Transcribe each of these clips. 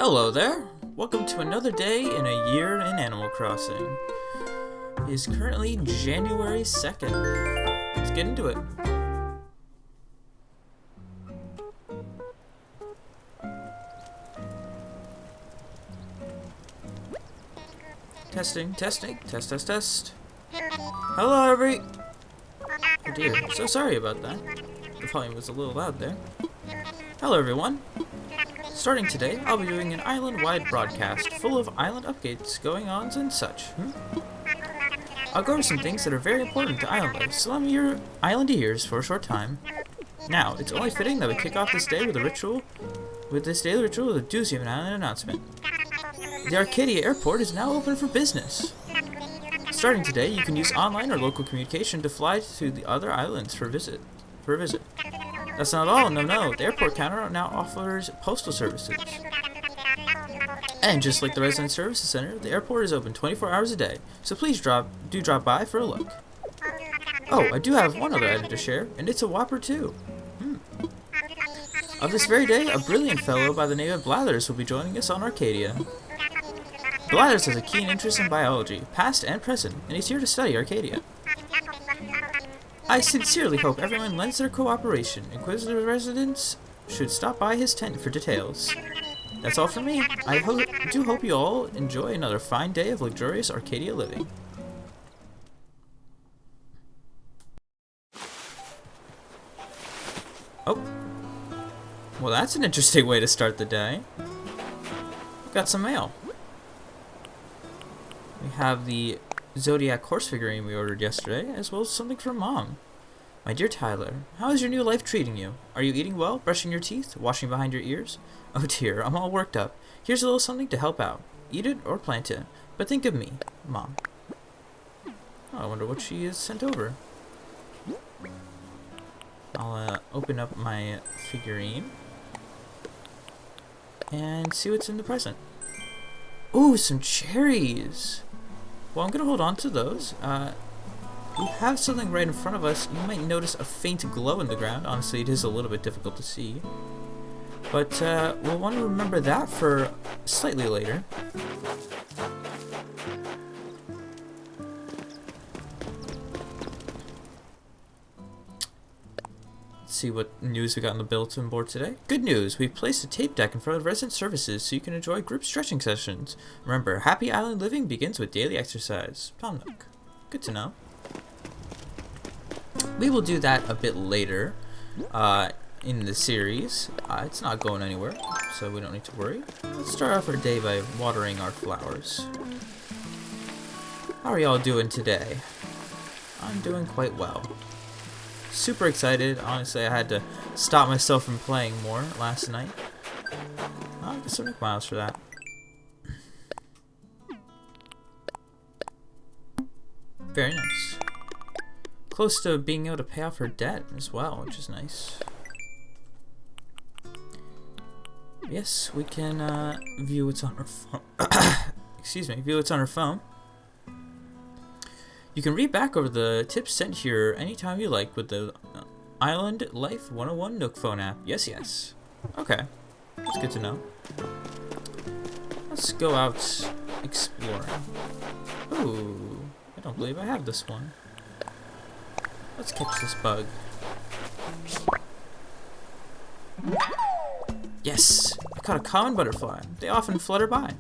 Hello there! Welcome to another day in a year in Animal Crossing. It is currently January 2nd. Let's get into it. Testing, testing, test. Hello, every... Oh dear, so sorry about that. The volume was a little loud there. Hello, everyone. Starting today, I'll be doing an island-wide broadcast full of island updates, going-ons, and such. I'll go over some things that are very important to island life, so lend me your island ears for a short time. Now, it's only fitting that we kick off this day with a ritual, with a doozy of an island announcement. The Arcadia Airport is now open for business. Starting today, you can use online or local communication to fly to the other islands for a visit. That's not all, no. The airport counter now offers postal services. And just like the Resident Services Center, the airport is open 24 hours a day, so please drop by for a look. Oh, I do have one other item to share, and it's a whopper too. Of this very day, a brilliant fellow by the name of Blathers will be joining us on Arcadia. Blathers has a keen interest in biology, past and present, and he's here to study Arcadia. I sincerely hope everyone lends their cooperation. Inquisitive residents should stop by his tent for details. That's all from me. I do hope you all enjoy another fine day of luxurious Arcadia living. Oh. Well, that's an interesting way to start the day. Got some mail. We have the Zodiac horse figurine we ordered yesterday, as well as something from Mom. My dear Tyler, how is your new life treating you? Are you eating well, brushing your teeth, washing behind your ears? Oh dear, I'm all worked up. Here's a little something to help out. Eat it or plant it, but think of me, Mom. Oh, I wonder what she has sent over. I'll open up my figurine and see what's in the present. Ooh, some cherries! Well, I'm gonna hold on to those. We have something right in front of us. You might notice a faint glow in the ground. Honestly, it is a little bit difficult to see. But we'll want to remember that for slightly later. Let's see what news we got on the bulletin board today. Good news! We've placed a tape deck in front of resident services so you can enjoy group stretching sessions. Remember, happy island living begins with daily exercise. Tom Nook. Good to know. We will do that a bit later in the series. It's not going anywhere, so we don't need to worry. Let's start off our day by watering our flowers. How are y'all doing today? I'm doing quite well. Super excited. Honestly, I had to stop myself from playing more last night. I'll get some miles for that. Very nice. Close to being able to pay off her debt as well, which is nice. Yes, we can view what's on her phone. Excuse me, view what's on her phone. You can read back over the tips sent here anytime you like with the Island Life 101 Nook phone app. Yes. Okay, that's good to know. Let's go out exploring. Ooh, I don't believe I have this one. Let's catch this bug. Yes! I caught a common butterfly. They often flutter by.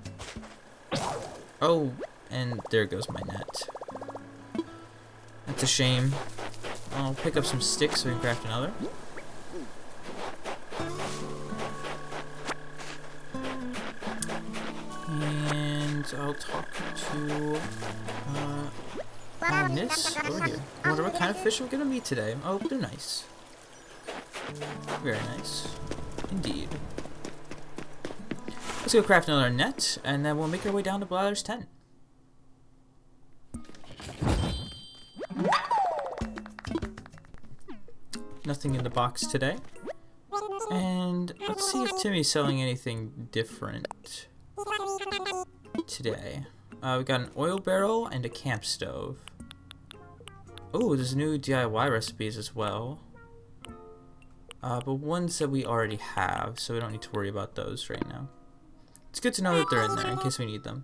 Oh, and there goes my net. That's a shame. I'll pick up some sticks so we can craft another. And I'll talk to this over here. I wonder what kind of fish we're gonna meet today. Oh, they're nice. Very nice. Indeed. Let's go craft another net, and then we'll make our way down to Blather's tent. Nothing in the box today. And let's see if Timmy's selling anything different today. We got an oil barrel and a camp stove. Oh, there's new DIY recipes as well. But ones that we already have, so we don't need to worry about those right now. It's good to know that they're in there in case we need them.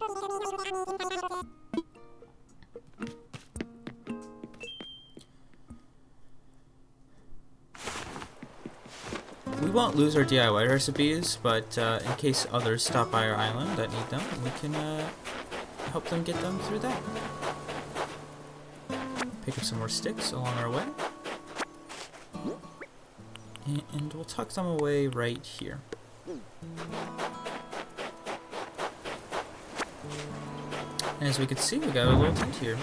We won't lose our DIY recipes, but in case others stop by our island that need them, we can help them get them through that. Pick up some more sticks along our way. And we'll tuck them away right here. And as we can see, we got a little tent here.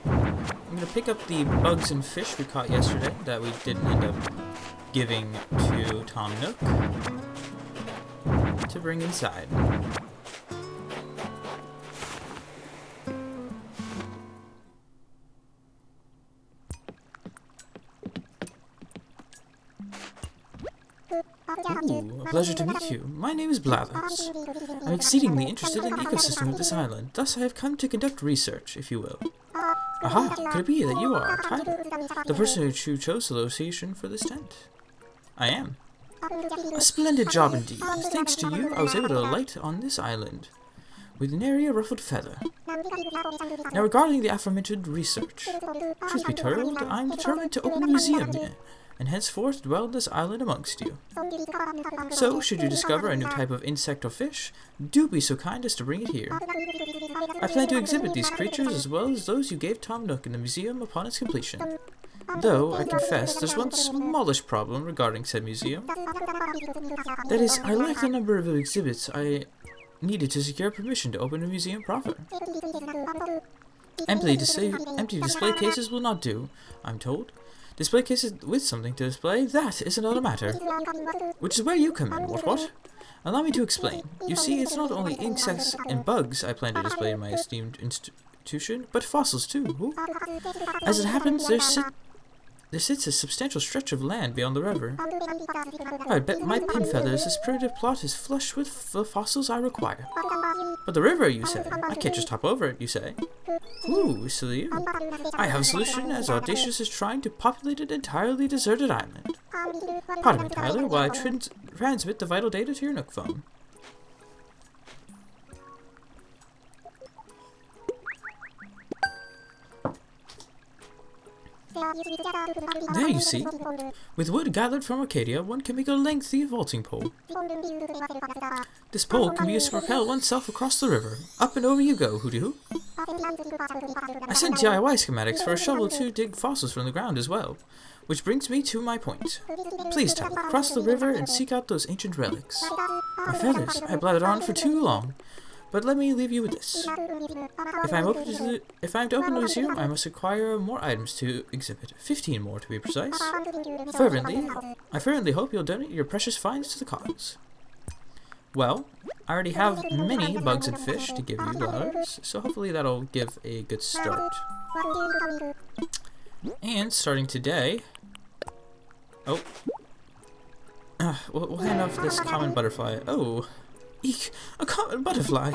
I'm going to pick up the bugs and fish we caught yesterday that we didn't end up giving to Tom Nook to bring inside. Ooh, a pleasure to meet you. My name is Blathers. I'm exceedingly interested in the ecosystem of this island, thus I have come to conduct research, if you will. Aha! Could it be that you are Tyler, the person who chose the location for this tent? I am. A splendid job indeed. Thanks to you, I was able to alight on this island with nary a ruffled feather. Now regarding the aforementioned research, truth be told, I am determined to open a museum here, and henceforth dwell on this island amongst you. So, should you discover a new type of insect or fish, do be so kind as to bring it here. I plan to exhibit these creatures as well as those you gave Tom Nook in the museum upon its completion. Though, I confess, there's one smallish problem regarding said museum. That is, I lack the number of exhibits I needed to secure permission to open a museum proper. Empty display cases will not do, I'm told. Display cases with something to display, that is another matter. Which is where you come in, what? Allow me to explain. You see, it's not only insects and bugs I plan to display in my esteemed institution, but fossils too. As it happens, there sits a substantial stretch of land beyond the river. I bet my pin feathers this primitive plot is flush with the fossils I require. But the river, you say? I can't just hop over it, you say? Ooh, silly you. I have a solution as audacious as trying to populate an entirely deserted island. Pardon me, Tyler, while I transmit the vital data to your Nook phone. There you see. With wood gathered from Arcadia, one can make a lengthy vaulting pole. This pole can be used to propel oneself across the river. Up and over you go, hooty-hoo. I sent DIY schematics for a shovel to dig fossils from the ground as well. Which brings me to my point. Please, Tyler, cross the river and seek out those ancient relics. My feathers, I blathered on for too long. But let me leave you with this. If I am to open a museum, I must acquire more items to exhibit. 15 more, to be precise. I fervently hope you'll donate your precious finds to the cause. Well, I already have many bugs and fish to give you, Blathers, so hopefully that'll give a good start. And starting today... Oh. We'll hand off this common butterfly. Oh. Eek! A common butterfly!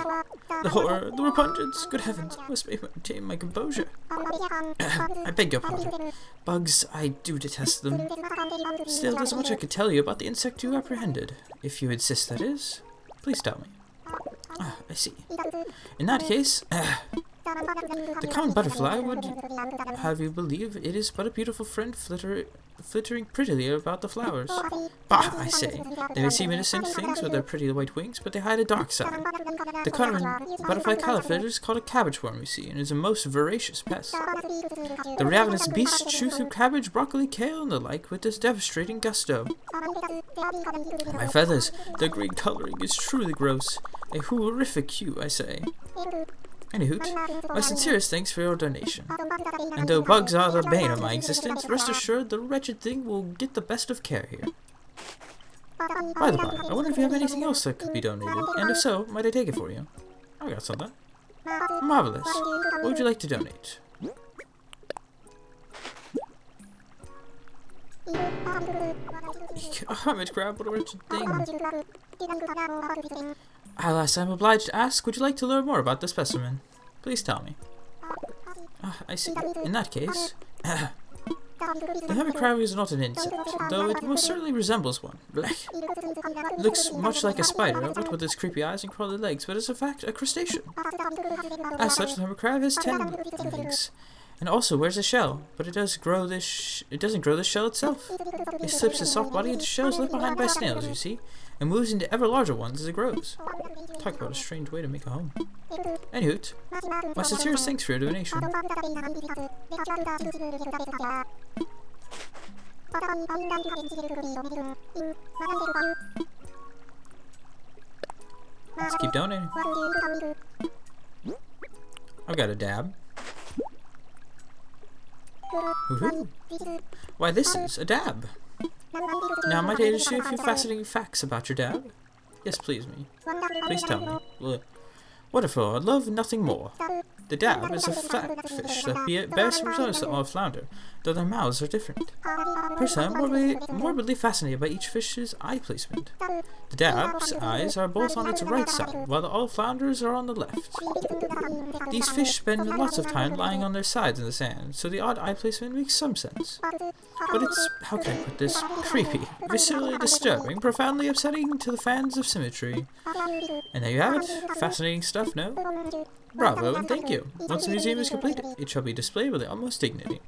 The horror, the repugnance, good heavens, I must maintain my composure. I beg your pardon. Bugs, I do detest them. Still, there's much I could tell you about the insect you apprehended. If you insist, that is. Please tell me. Ah, I see. In that case, the common butterfly would have you believe it is but a beautiful friend flittering prettily about the flowers. Bah, I say. They may seem innocent things with their pretty white wings, but they hide a dark side. The common butterfly caterpillar is called a cabbage worm, you see, and is a most voracious pest. The ravenous beasts chew through cabbage, broccoli, kale, and the like with this devastating gusto. My feathers, their green coloring is truly gross. A horrific hue, I say. Anywho, my sincerest thanks for your donation. And though bugs are the bane of my existence, rest assured the wretched thing will get the best of care here. By the by, I wonder if you have anything else that could be donated, and if so, might I take it for you? I got something. Marvelous. What would you like to donate? A hermit crab, what a wretched thing. Alas, I'm obliged to ask, would you like to learn more about the specimen? Please tell me. I see. In that case... The hermit crab is not an insect, though it most certainly resembles one. Blech. It looks much like a spider, what with its creepy eyes and crawly legs, but is in fact a crustacean. As such, the hermit crab has 10 legs, and also wears a shell, but it doesn't grow this shell itself. It slips its soft body into shells left behind by snails, you see, and moves into ever larger ones as it grows. Talk about a strange way to make a home. Anywho, my sincerest thanks for your donation. Let's keep donating. I've got a dab. Woohoo! Why, this is a dab. Now, might I interest you a few fascinating facts about your dab? Yes, please, me. Please tell me. Well, wonderful, I'd love nothing more. The dab is a flatfish that bears resemblance to all flounder, though their mouths are different. Personally, I'm morbidly fascinated by each fish's eye placement. The dab's eyes are both on its right side, while the all flounders are on the left. These fish spend lots of time lying on their sides in the sand, so the odd eye placement makes some sense. But it's, how can I put this, creepy, viscerally disturbing, profoundly upsetting to the fans of symmetry. And there you have it. Fascinating stuff, no? Bravo and thank you. Once the museum is completed, it shall be displayed with the utmost dignity.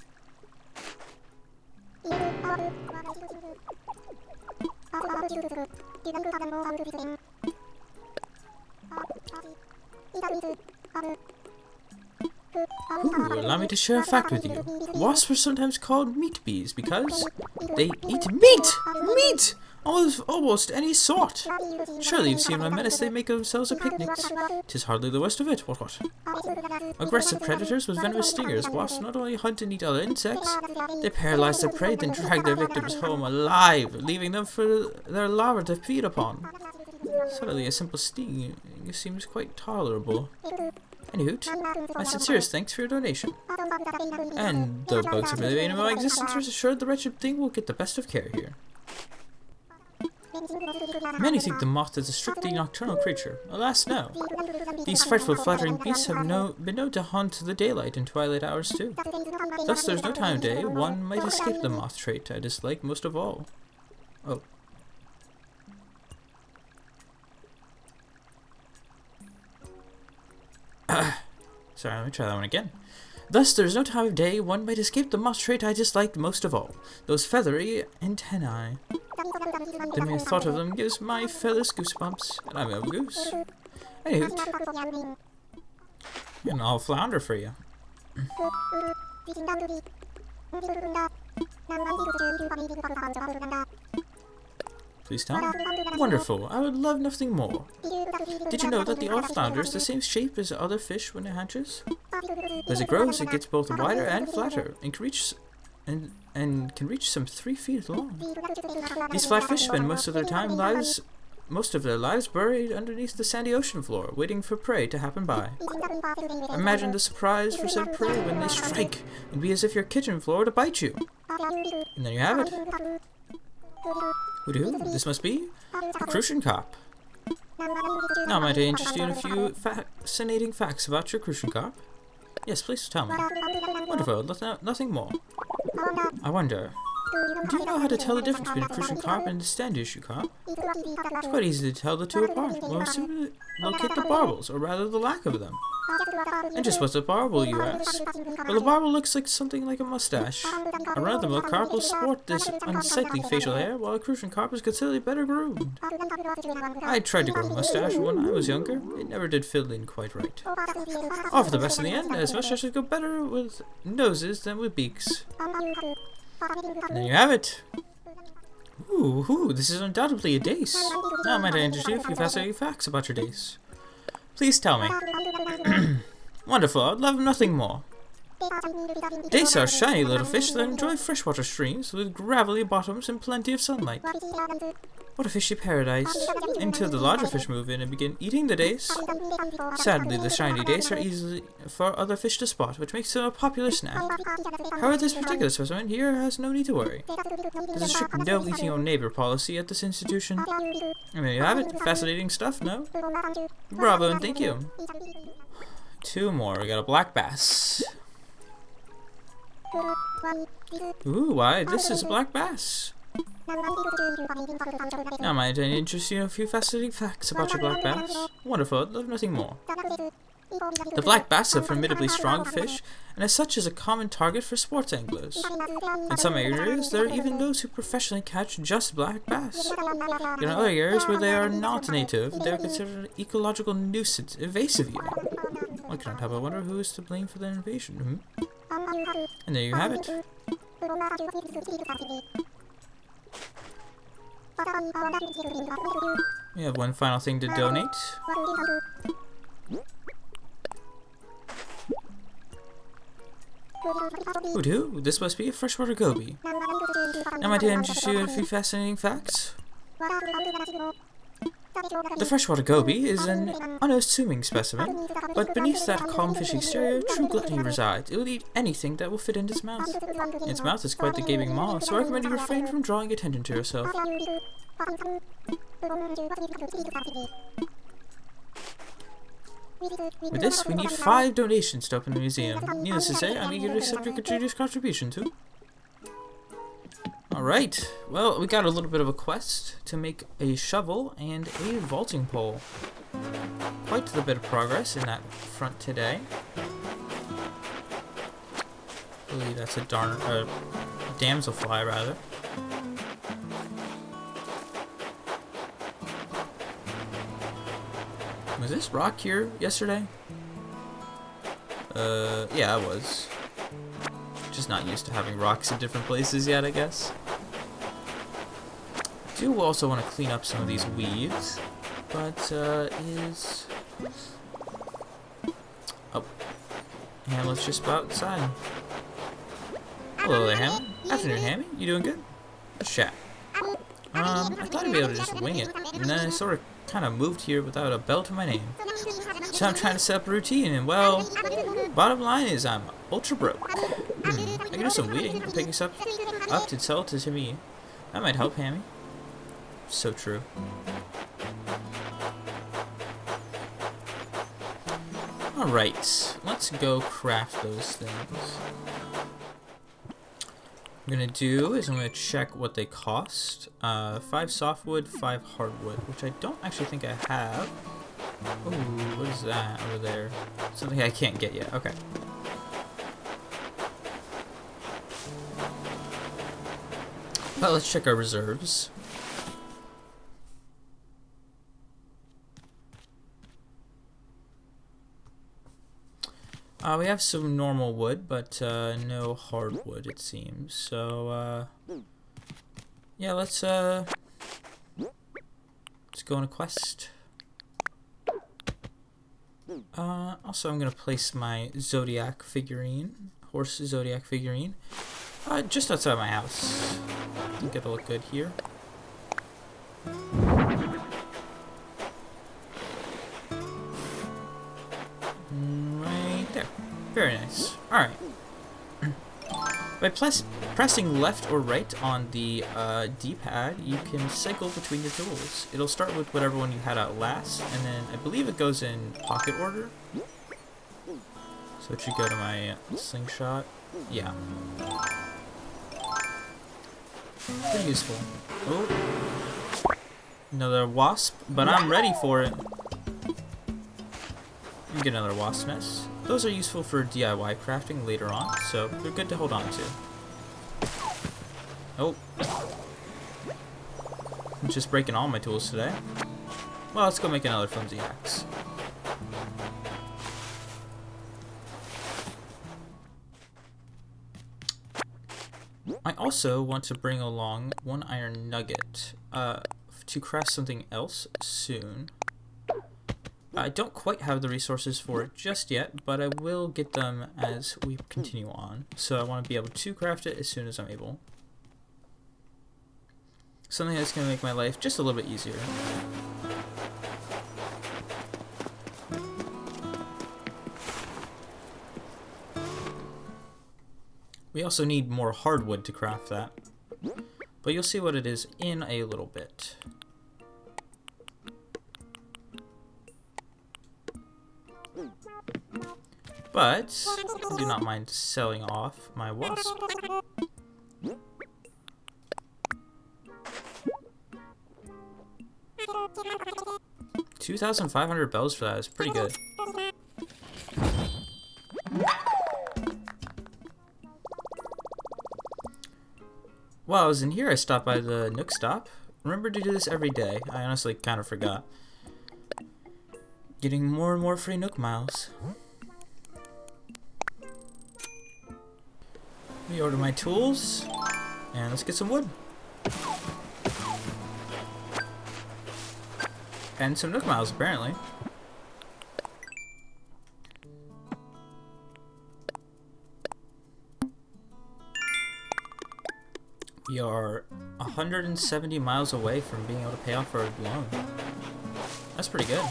Ooh, allow me to share a fact with you. Wasps are sometimes called meat bees because they eat meat! Meat! Almost any sort. Surely you've seen what menace they make of themselves at picnics. 'Tis hardly the worst of it, what? Aggressive predators with venomous stingers, wasps not only hunt and eat other insects, they paralyze their prey, then drag their victims home alive, leaving them for their larvae to feed upon. Suddenly a simple sting seems quite tolerable. Anywho, my sincerest thanks for your donation. And though bugs have remained in my existence, rest assured the wretched thing will get the best of care here. Many think the moth is a strictly nocturnal creature. Alas, no. These frightful fluttering beasts have been known to haunt the daylight and twilight hours too. Thus there's no time of day one might escape the moth trait I dislike most of all. Oh. Sorry, let me try that one again. Thus, there's no time of day one might escape the moth trait I disliked most of all. Those feathery antennae. The mere thought of them gives my feathers goosebumps, and I'm a goose. Anywho, an all flounder for you. Please tell me. Wonderful. I would love nothing more. Did you know that the all flounder is the same shape as other fish when it hatches? As it grows, it gets both wider and flatter, and can reach some 3 feet long. These flatfish spend most of their lives buried underneath the sandy ocean floor, waiting for prey to happen by. Imagine the surprise for said prey when they strike. It'd be as if your kitchen floor were to bite you. And there you have it. Hoodoo, this must be a crucian carp. Now might I interest you in a few fascinating facts about your crucian carp? Yes, please tell me. Wonderful, nothing more. I wonder, do you know how to tell the difference between a crucian carp and a stand issue carp? It's quite easy to tell the two apart. Well, simply locate the barbels, or rather the lack of them. And just what's a barbel, you ask? Well, the barbel looks like something like a mustache. A run-of-the-mill carp will sport this unsightly facial hair, while a crucian carp is considerably better groomed. I tried to grow a mustache when I was younger. It never did fill in quite right. All for the best in the end, as mustaches go better with noses than with beaks. And there you have it. Ooh, this is undoubtedly a dace. Now might I interest you in a few fascinating facts about your dace? Please tell me. Wonderful, I'd love nothing more. Dace are shiny little fish that enjoy freshwater streams with gravelly bottoms and plenty of sunlight. What a fishy paradise. Until the larger fish move in and begin eating the dace. Sadly, the shiny dace are easy for other fish to spot, which makes them a popular snack. However, this particular specimen here has no need to worry. There's a strict no eating your neighbor policy at this institution. And there you have it. Fascinating stuff, no? Bravo and thank you. 2 more. We got a black bass. Ooh, why, this is a black bass. Now, might I interest you in a few fascinating facts about your black bass? Wonderful, I'd love nothing more. The black bass is a formidably strong fish, and as such is a common target for sports anglers. In some areas, there are even those who professionally catch just black bass. In other areas where they are not native, they are considered an ecological nuisance, invasive even. I cannot help but wonder who is to blame for their invasion. And there you have it. We have one final thing to donate. Hoodoo, this must be a freshwater goby. Now, my dear, interest you in a few fascinating facts. The freshwater goby is an unassuming specimen, but beneath that calm fish exterior, true gluttony resides. It will eat anything that will fit in its mouth. Its mouth is quite the gaping maw, so I recommend you refrain from drawing attention to yourself. With this, we need 5 donations to open the museum. Needless to say, I'm eager to accept your continuous contribution too. Alright, well, we got a little bit of a quest to make a shovel and a vaulting pole. Quite a bit of progress in that front today. I believe that's a damselfly, rather. Was this rock here yesterday? Yeah, I was. Just not used to having rocks in different places yet, I guess. I do also want to clean up some of these weeds, but oh, Hamlet's just about outside. Hello there, Hamlet. Afternoon, Hammy. You doing good? Let's chat. I thought I'd be able to just wing it, and then I sort of kind of moved here without a bell to my name. So I'm trying to set up a routine, and well, bottom line is I'm ultra broke. I can do some weeding and pick stuff up to sell to me. That might help, Hammy. So true. Alright, let's go craft those things. What I'm gonna do is I'm gonna check what they cost. 5 softwood, 5 hardwood, which I don't actually think I have. Ooh, what is that over there? Something I can't get yet. Okay. Well, let's check our reserves. We have some normal wood, but no hardwood, it seems. So, yeah, let's go on a quest. Also, I'm gonna place my Zodiac figurine, horse Zodiac figurine, just outside my house. I think it'll look good here. Right there. Very nice. Alright. By pressing left or right on the D-pad, you can cycle between your tools. It'll start with whatever one you had out last, and then I believe it goes in pocket order. So it should go to my slingshot. Yeah. Pretty useful. Oh. Another wasp, but I'm ready for it. You get another wasp nest. Those are useful for DIY crafting later on, so they're good to hold on to. Oh. I'm just breaking all my tools today. Well, let's go make another flimsy axe. I also want to bring along 1 iron nugget to craft something else soon. I don't quite have the resources for it just yet, but I will get them as we continue on. So I want to be able to craft it as soon as I'm able. Something that's going to make my life just a little bit easier. We also need more hardwood to craft that, but you'll see what it is in a little bit. But I do not mind selling off my wasp. 2,500 bells for that is pretty good. While I was in here, I stopped by the Nook Stop. Remember to do this every day. I honestly kind of forgot. Getting more and more free Nook miles. Let me order my tools, and let's get some wood. And some Nook miles, apparently. We are 170 miles away from being able to pay off our loan. That's pretty good.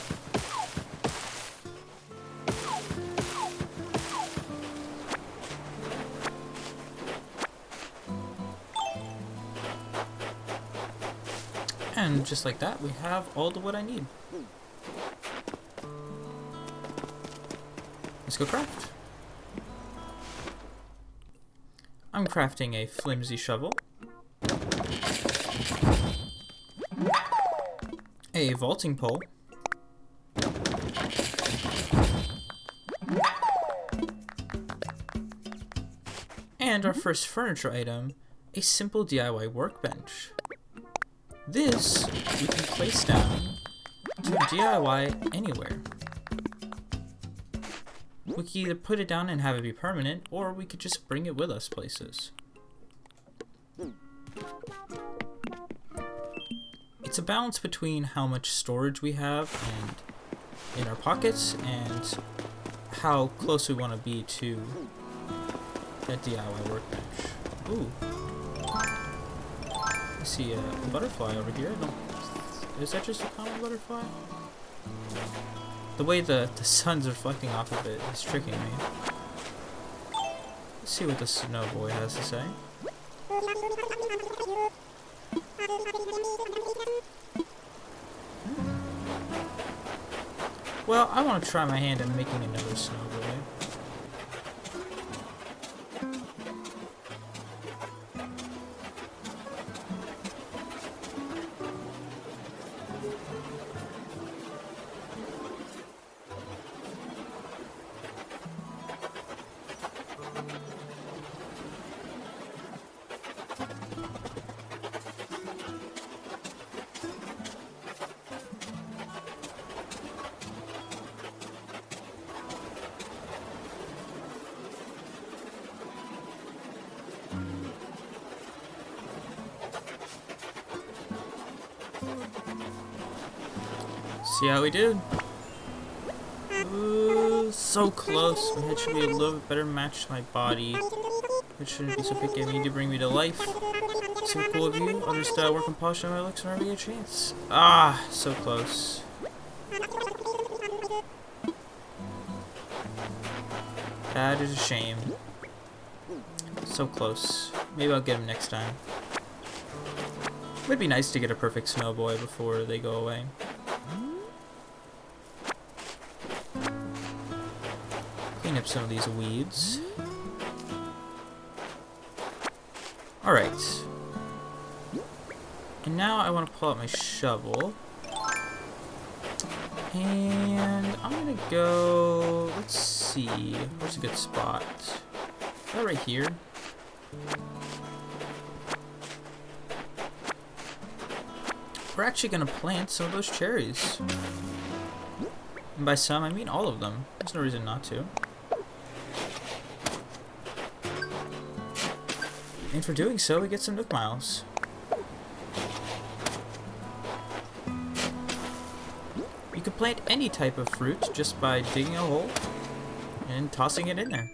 And just like that, we have all the wood I need. Let's go craft. I'm crafting a flimsy shovel, a vaulting pole, and our first furniture item, a simple DIY workbench. This we can place down to DIY anywhere. We could either put it down and have it be permanent, or we could just bring it with us places. It's a balance between how much storage we have and in our pockets and how close we want to be to that DIY workbench. Ooh. I see a butterfly over here. No, is that just a common butterfly? The way the sun's reflecting off of it is tricking me. Let's see what the snow boy has to say. Well, I want to try my hand at making another snow boy. See how we did? Ooh, so close. My head should be a little bit better matched to my body. It shouldn't be so picky. I need to bring me to life. So cool of you. I'll just work and polish on my looks whenever I get a chance. Ah, so close. That is a shame. So close. Maybe I'll get him next time. It would be nice to get a perfect snow boy before they go away. Clean up some of these weeds. Alright. And now I want to pull out my shovel. And I'm gonna go, let's see, where's a good spot? That right here. We're actually gonna plant some of those cherries. And by some, I mean all of them. There's no reason not to. And for doing so, we get some Nook miles. You can plant any type of fruit just by digging a hole and tossing it in there.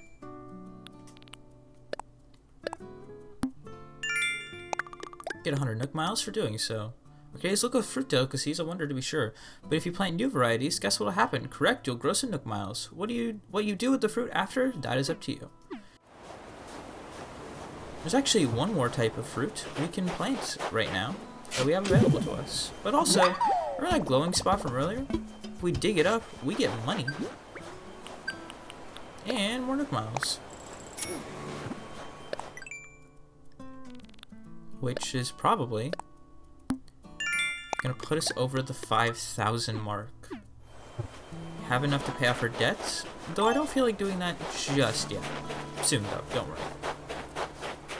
Get 100 Nook miles for doing so. Okay, let's look at fruit delicacies, I wonder to be sure. But if you plant new varieties, guess what'll happen? Correct, you'll grow some Nook miles. What you do with the fruit after, that is up to you. There's actually one more type of fruit we can plant right now that we have available to us. But also, remember that glowing spot from earlier? If we dig it up, we get money. And more Nook miles. Which is probably Gonna put us over the 5,000 mark. Have enough to pay off our debts, though I don't feel like doing that just yet. Soon though, don't worry.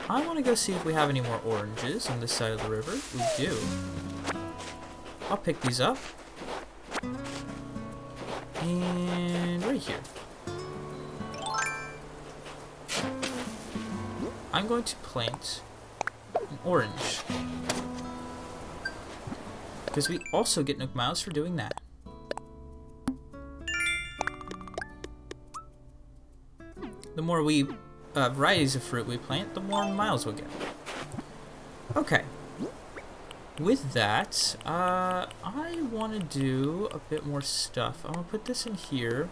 I want to go see if we have any more oranges on this side of the river. We do. I'll pick these up. And right here. I'm going to plant an orange. Because we also get Nook Miles for doing that. The more varieties of fruit we plant, the more miles we'll get. Okay. With that, I want to do a bit more stuff. I'm going to put this in here.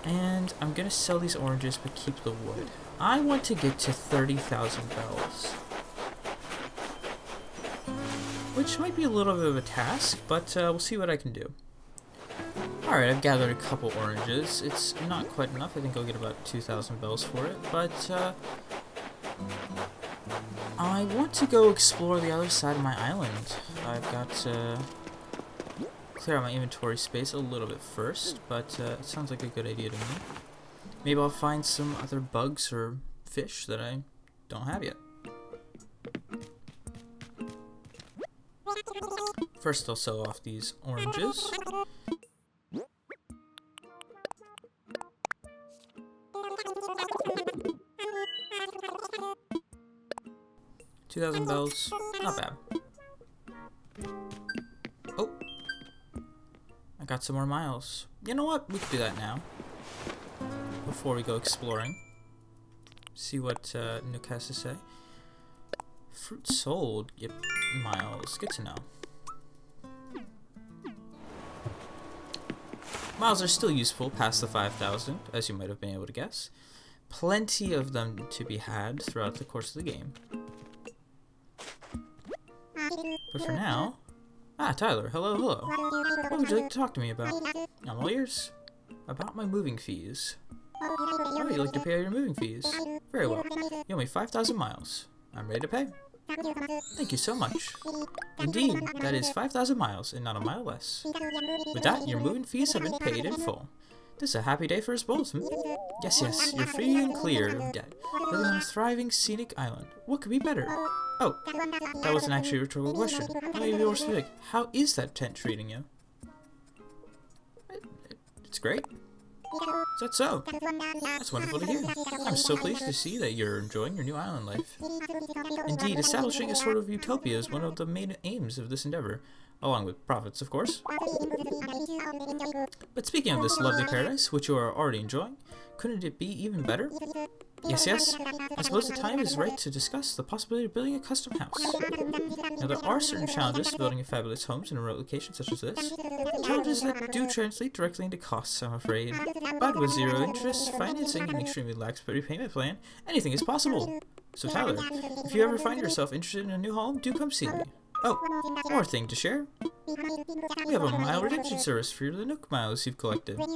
And I'm going to sell these oranges, but keep the wood. I want to get to 30,000 bells. Which might be a little bit of a task, but we'll see what I can do. Alright, I've gathered a couple oranges. It's not quite enough. I think I'll get about 2,000 bells for it, but I want to go explore the other side of my island. I've got to clear out my inventory space a little bit first, but it sounds like a good idea to me. Maybe I'll find some other bugs or fish that I don't have yet. First, I'll sell off these oranges. $2,000 bells, not bad. Oh, I got some more miles. You know what? We can do that now. Before we go exploring. See what Nook has to say. Fruit sold. Yep, miles. Good to know. Miles are still useful past the 5,000, as you might have been able to guess. Plenty of them to be had throughout the course of the game. But for now... Ah, Tyler, hello, hello. What would you like to talk to me about? I'm all ears. About my moving fees. Oh, you'd like to pay your moving fees? Very well. You owe me 5,000 miles. I'm ready to pay. Thank you so much. Indeed, that is 5,000 miles and not a mile less. With that, your moving fees have been paid in full. This is a happy day for us both. Yes, yes, you're free and clear of debt. Living on a thriving, scenic island. What could be better? Oh, that wasn't actually a rhetorical question. Maybe more specific. How is that tent treating you? It's great. Is that so? That's wonderful to hear. I'm so pleased to see that you're enjoying your new island life. Indeed, establishing a sort of utopia is one of the main aims of this endeavor, along with profits, of course. But speaking of this lovely paradise, which you are already enjoying, couldn't it be even better? Yes, yes. I suppose the time is right to discuss the possibility of building a custom house. Now, there are certain challenges to building a fabulous homes in a remote location such as this. Challenges that do translate directly into costs, I'm afraid. But with zero interest, financing, and an extremely lax repayment plan, anything is possible. So, Tyler, if you ever find yourself interested in a new home, do come see me. Oh, one more thing to share. We have a mile redemption service for the Nook miles you've collected. When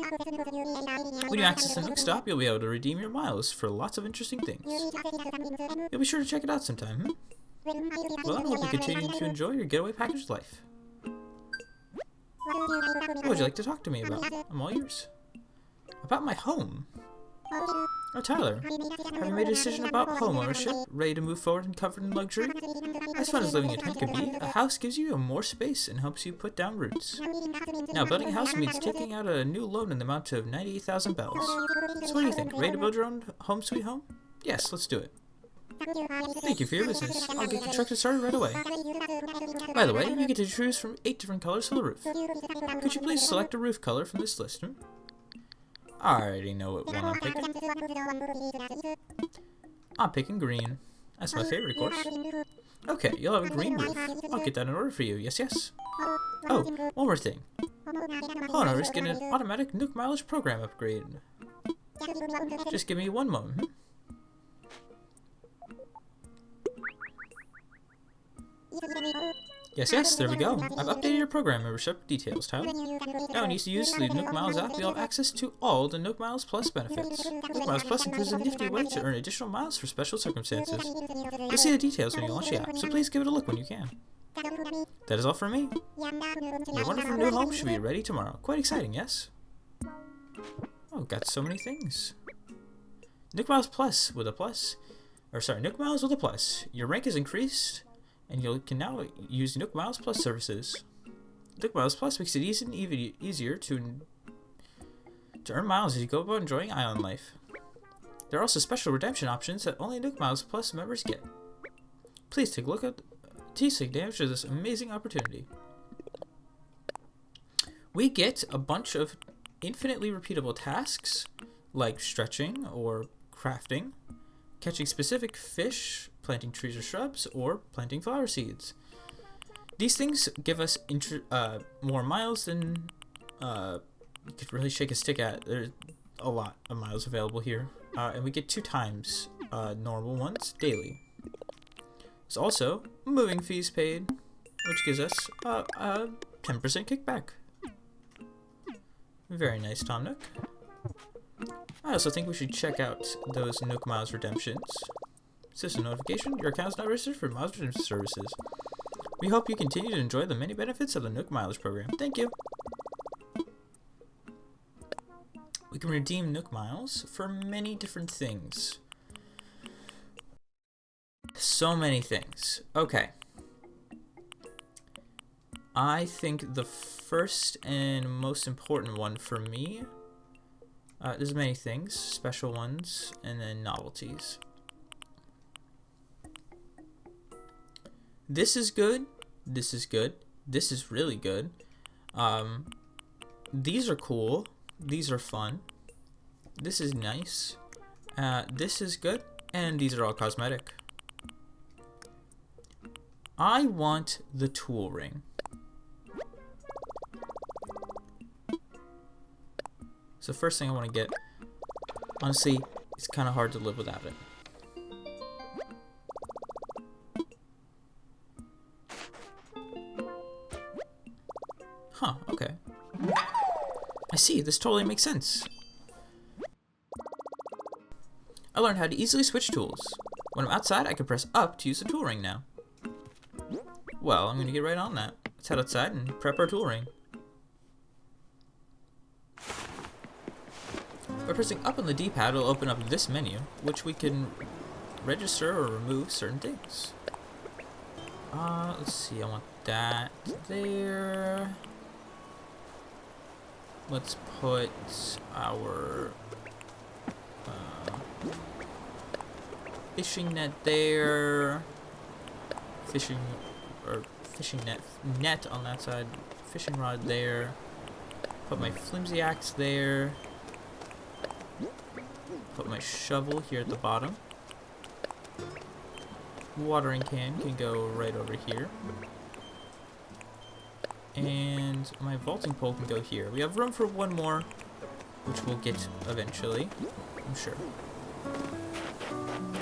you access the Nook stop, you'll be able to redeem your miles for lots of interesting things. You'll be sure to check it out sometime, Well, I hope you continue to enjoy your getaway package life. What would you like to talk to me about? I'm all ears. About my home. Oh, Tyler, have you made a decision about home ownership? Ready to move forward in comfort and luxury? As fun as living in a tent can be, a house gives you more space and helps you put down roots. Now, building a house means taking out a new loan in the amount of 98,000 bells. So what do you think? Ready to build your own home sweet home? Yes, let's do it. Thank you for your business. I'll get construction started right away. By the way, you get to choose from 8 different colors for the roof. Could you please select a roof color from this list? I already know what one I'm picking. I'm picking green. That's my favorite, of course. Okay, you'll have a green roof. I'll get that in order for you. Yes, yes. Oh, one more thing. Homeowners get an automatic Nook mileage program upgrade. Just give me one moment. Yes, yes, there we go. I've updated your program membership details, Tyler. Now, when you use the Nook Miles app, you'll have access to all the Nook Miles Plus benefits. Nook Miles Plus includes a nifty way to earn additional miles for special circumstances. You'll see the details when you launch the app, so please give it a look when you can. That is all for me. Your wonderful new home should be ready tomorrow. Quite exciting, yes? Oh, got so many things. Nook Miles Plus with a plus. Or sorry, Nook Miles with a plus. Your rank is increased, and you can now use Nook Miles Plus services. Nook Miles Plus makes it even easier to earn miles as you go about enjoying island life. There are also special redemption options that only Nook Miles Plus members get. Please take advantage of this amazing opportunity. We get a bunch of infinitely repeatable tasks, like stretching or crafting, catching specific fish, planting trees or shrubs, or planting flower seeds. These things give us more miles than you could really shake a stick at. There's a lot of miles available here, and we get 2 times normal ones daily. There's also moving fees paid, which gives us a 10% kickback. Very nice, Tom Nook. I also think we should check out those Nook Miles redemptions. System notification: your account is not registered for Miles redemption services. We hope you continue to enjoy the many benefits of the Nook Miles program. Thank you. We can redeem Nook Miles for many different things. So many things. Okay. I think the first and most important one for me, there's many things, special ones, and then novelties. This is good. This is good. This is really good. These are cool. These are fun. This is nice. This is good. And these are all cosmetic. I want the tool ring. So first thing I want to get, honestly, it's kind of hard to live without it. Huh, okay. I see, this totally makes sense. I learned how to easily switch tools. When I'm outside, I can press up to use the tool ring now. Well, I'm going to get right on that. Let's head outside and prep our tool ring. By pressing up on the D-pad, it'll open up this menu, which we can register or remove certain things. Let's see, I want that there. Let's put our fishing net there. Fishing net on that side. Fishing rod there. Put my flimsy axe there. Put my shovel here at the bottom. Watering can go right over here. And my vaulting pole can go here. We have room for one more, which we'll get eventually, I'm sure.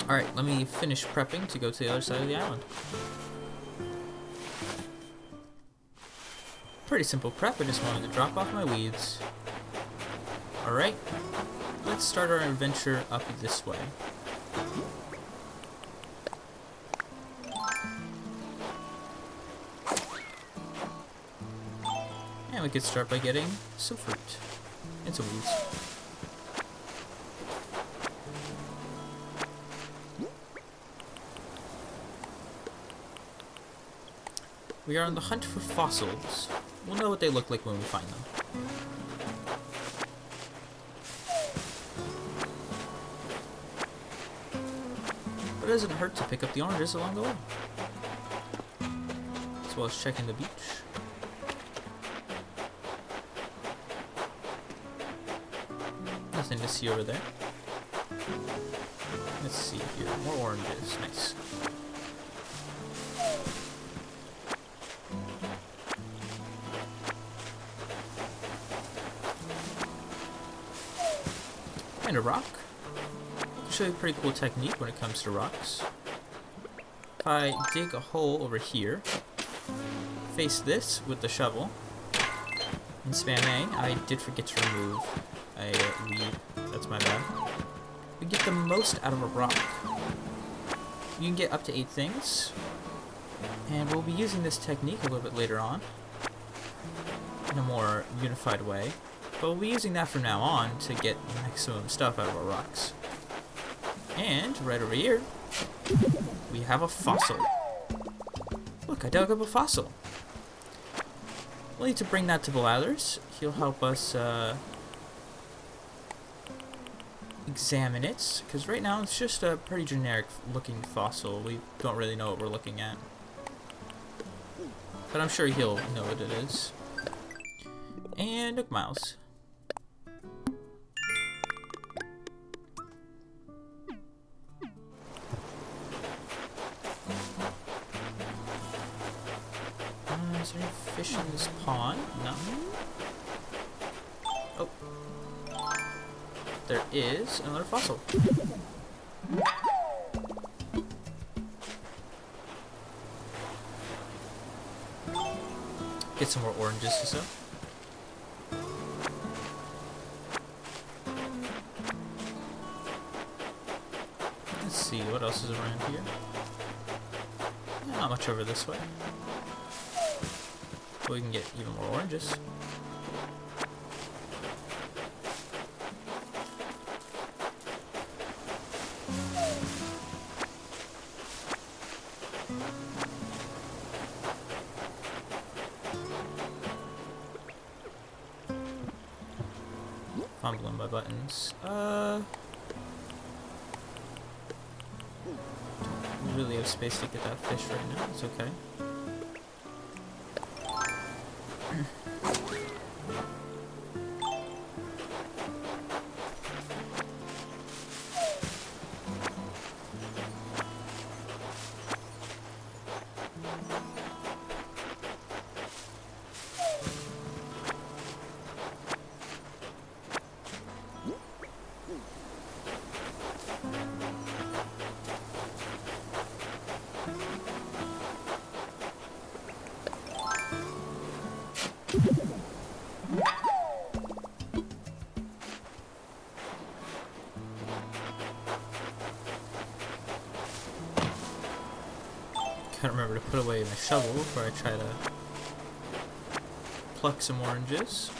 Alright, let me finish prepping to go to the other side of the island. Pretty simple prep, I just wanted to drop off my weeds. Alright, let's start our adventure up this way. And we could start by getting some fruit and some weeds. We are on the hunt for fossils. We'll know what they look like when we find them. But it doesn't hurt to pick up the oranges along the way. As well as checking the beach. Nothing to see over there. Let's see here. More oranges. Nice. And a rock. I'll show you a pretty cool technique when it comes to rocks. If I dig a hole over here, face this with the shovel, and spam A, I did forget to remove a weed. That's my bad. We get the most out of a rock. You can get up to 8 things. And we'll be using this technique a little bit later on in a more unified way. But we'll be using that from now on to get maximum stuff out of our rocks. And right over here, we have a fossil. Look, I dug up a fossil. We'll need to bring that to Blathers. He'll help us examine it, because right now it's just a pretty generic looking fossil. We don't really know what we're looking at. But I'm sure he'll know what it is. And Nook Miles. Is there any fish in this pond? No. Oh. There is another fossil. Get some more oranges or so. Let's see, what else is around here? Not much over this way. But we can get even more oranges. Fumbling my buttons. Don't really have space to get that fish right now. It's okay. Can't remember to put away my shovel before I try to pluck some oranges.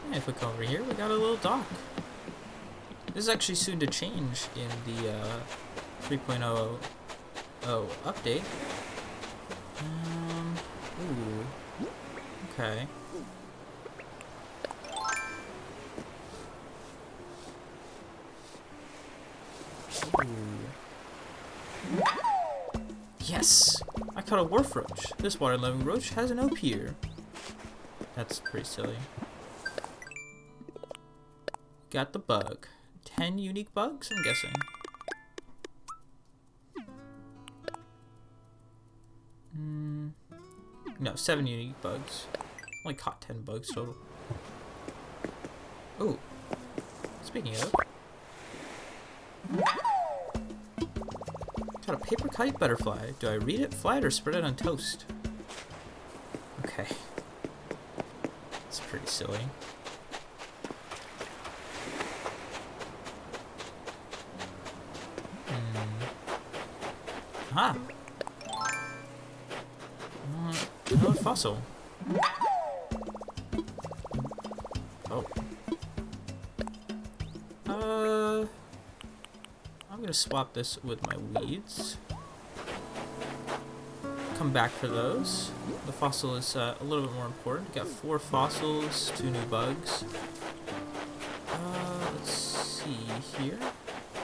And if we come over here, we got a little dock. This is actually soon to change in the 3.0 update. Ooh. Okay. Yes! I caught a wharf roach. This water-loving roach has an O here. That's pretty silly. Got the bug. 10 unique bugs, I'm guessing. No, 7 unique bugs. Only caught 10 bugs total. Oh. Speaking of. Got a paper kite butterfly. Do I read it, fly it, or spread it on toast? Okay. It's pretty silly. Aha! Another fossil. Oh. I'm gonna swap this with my weeds. Come back for those. The fossil is a little bit more important. Got 4 fossils, 2 new bugs. Let's see here.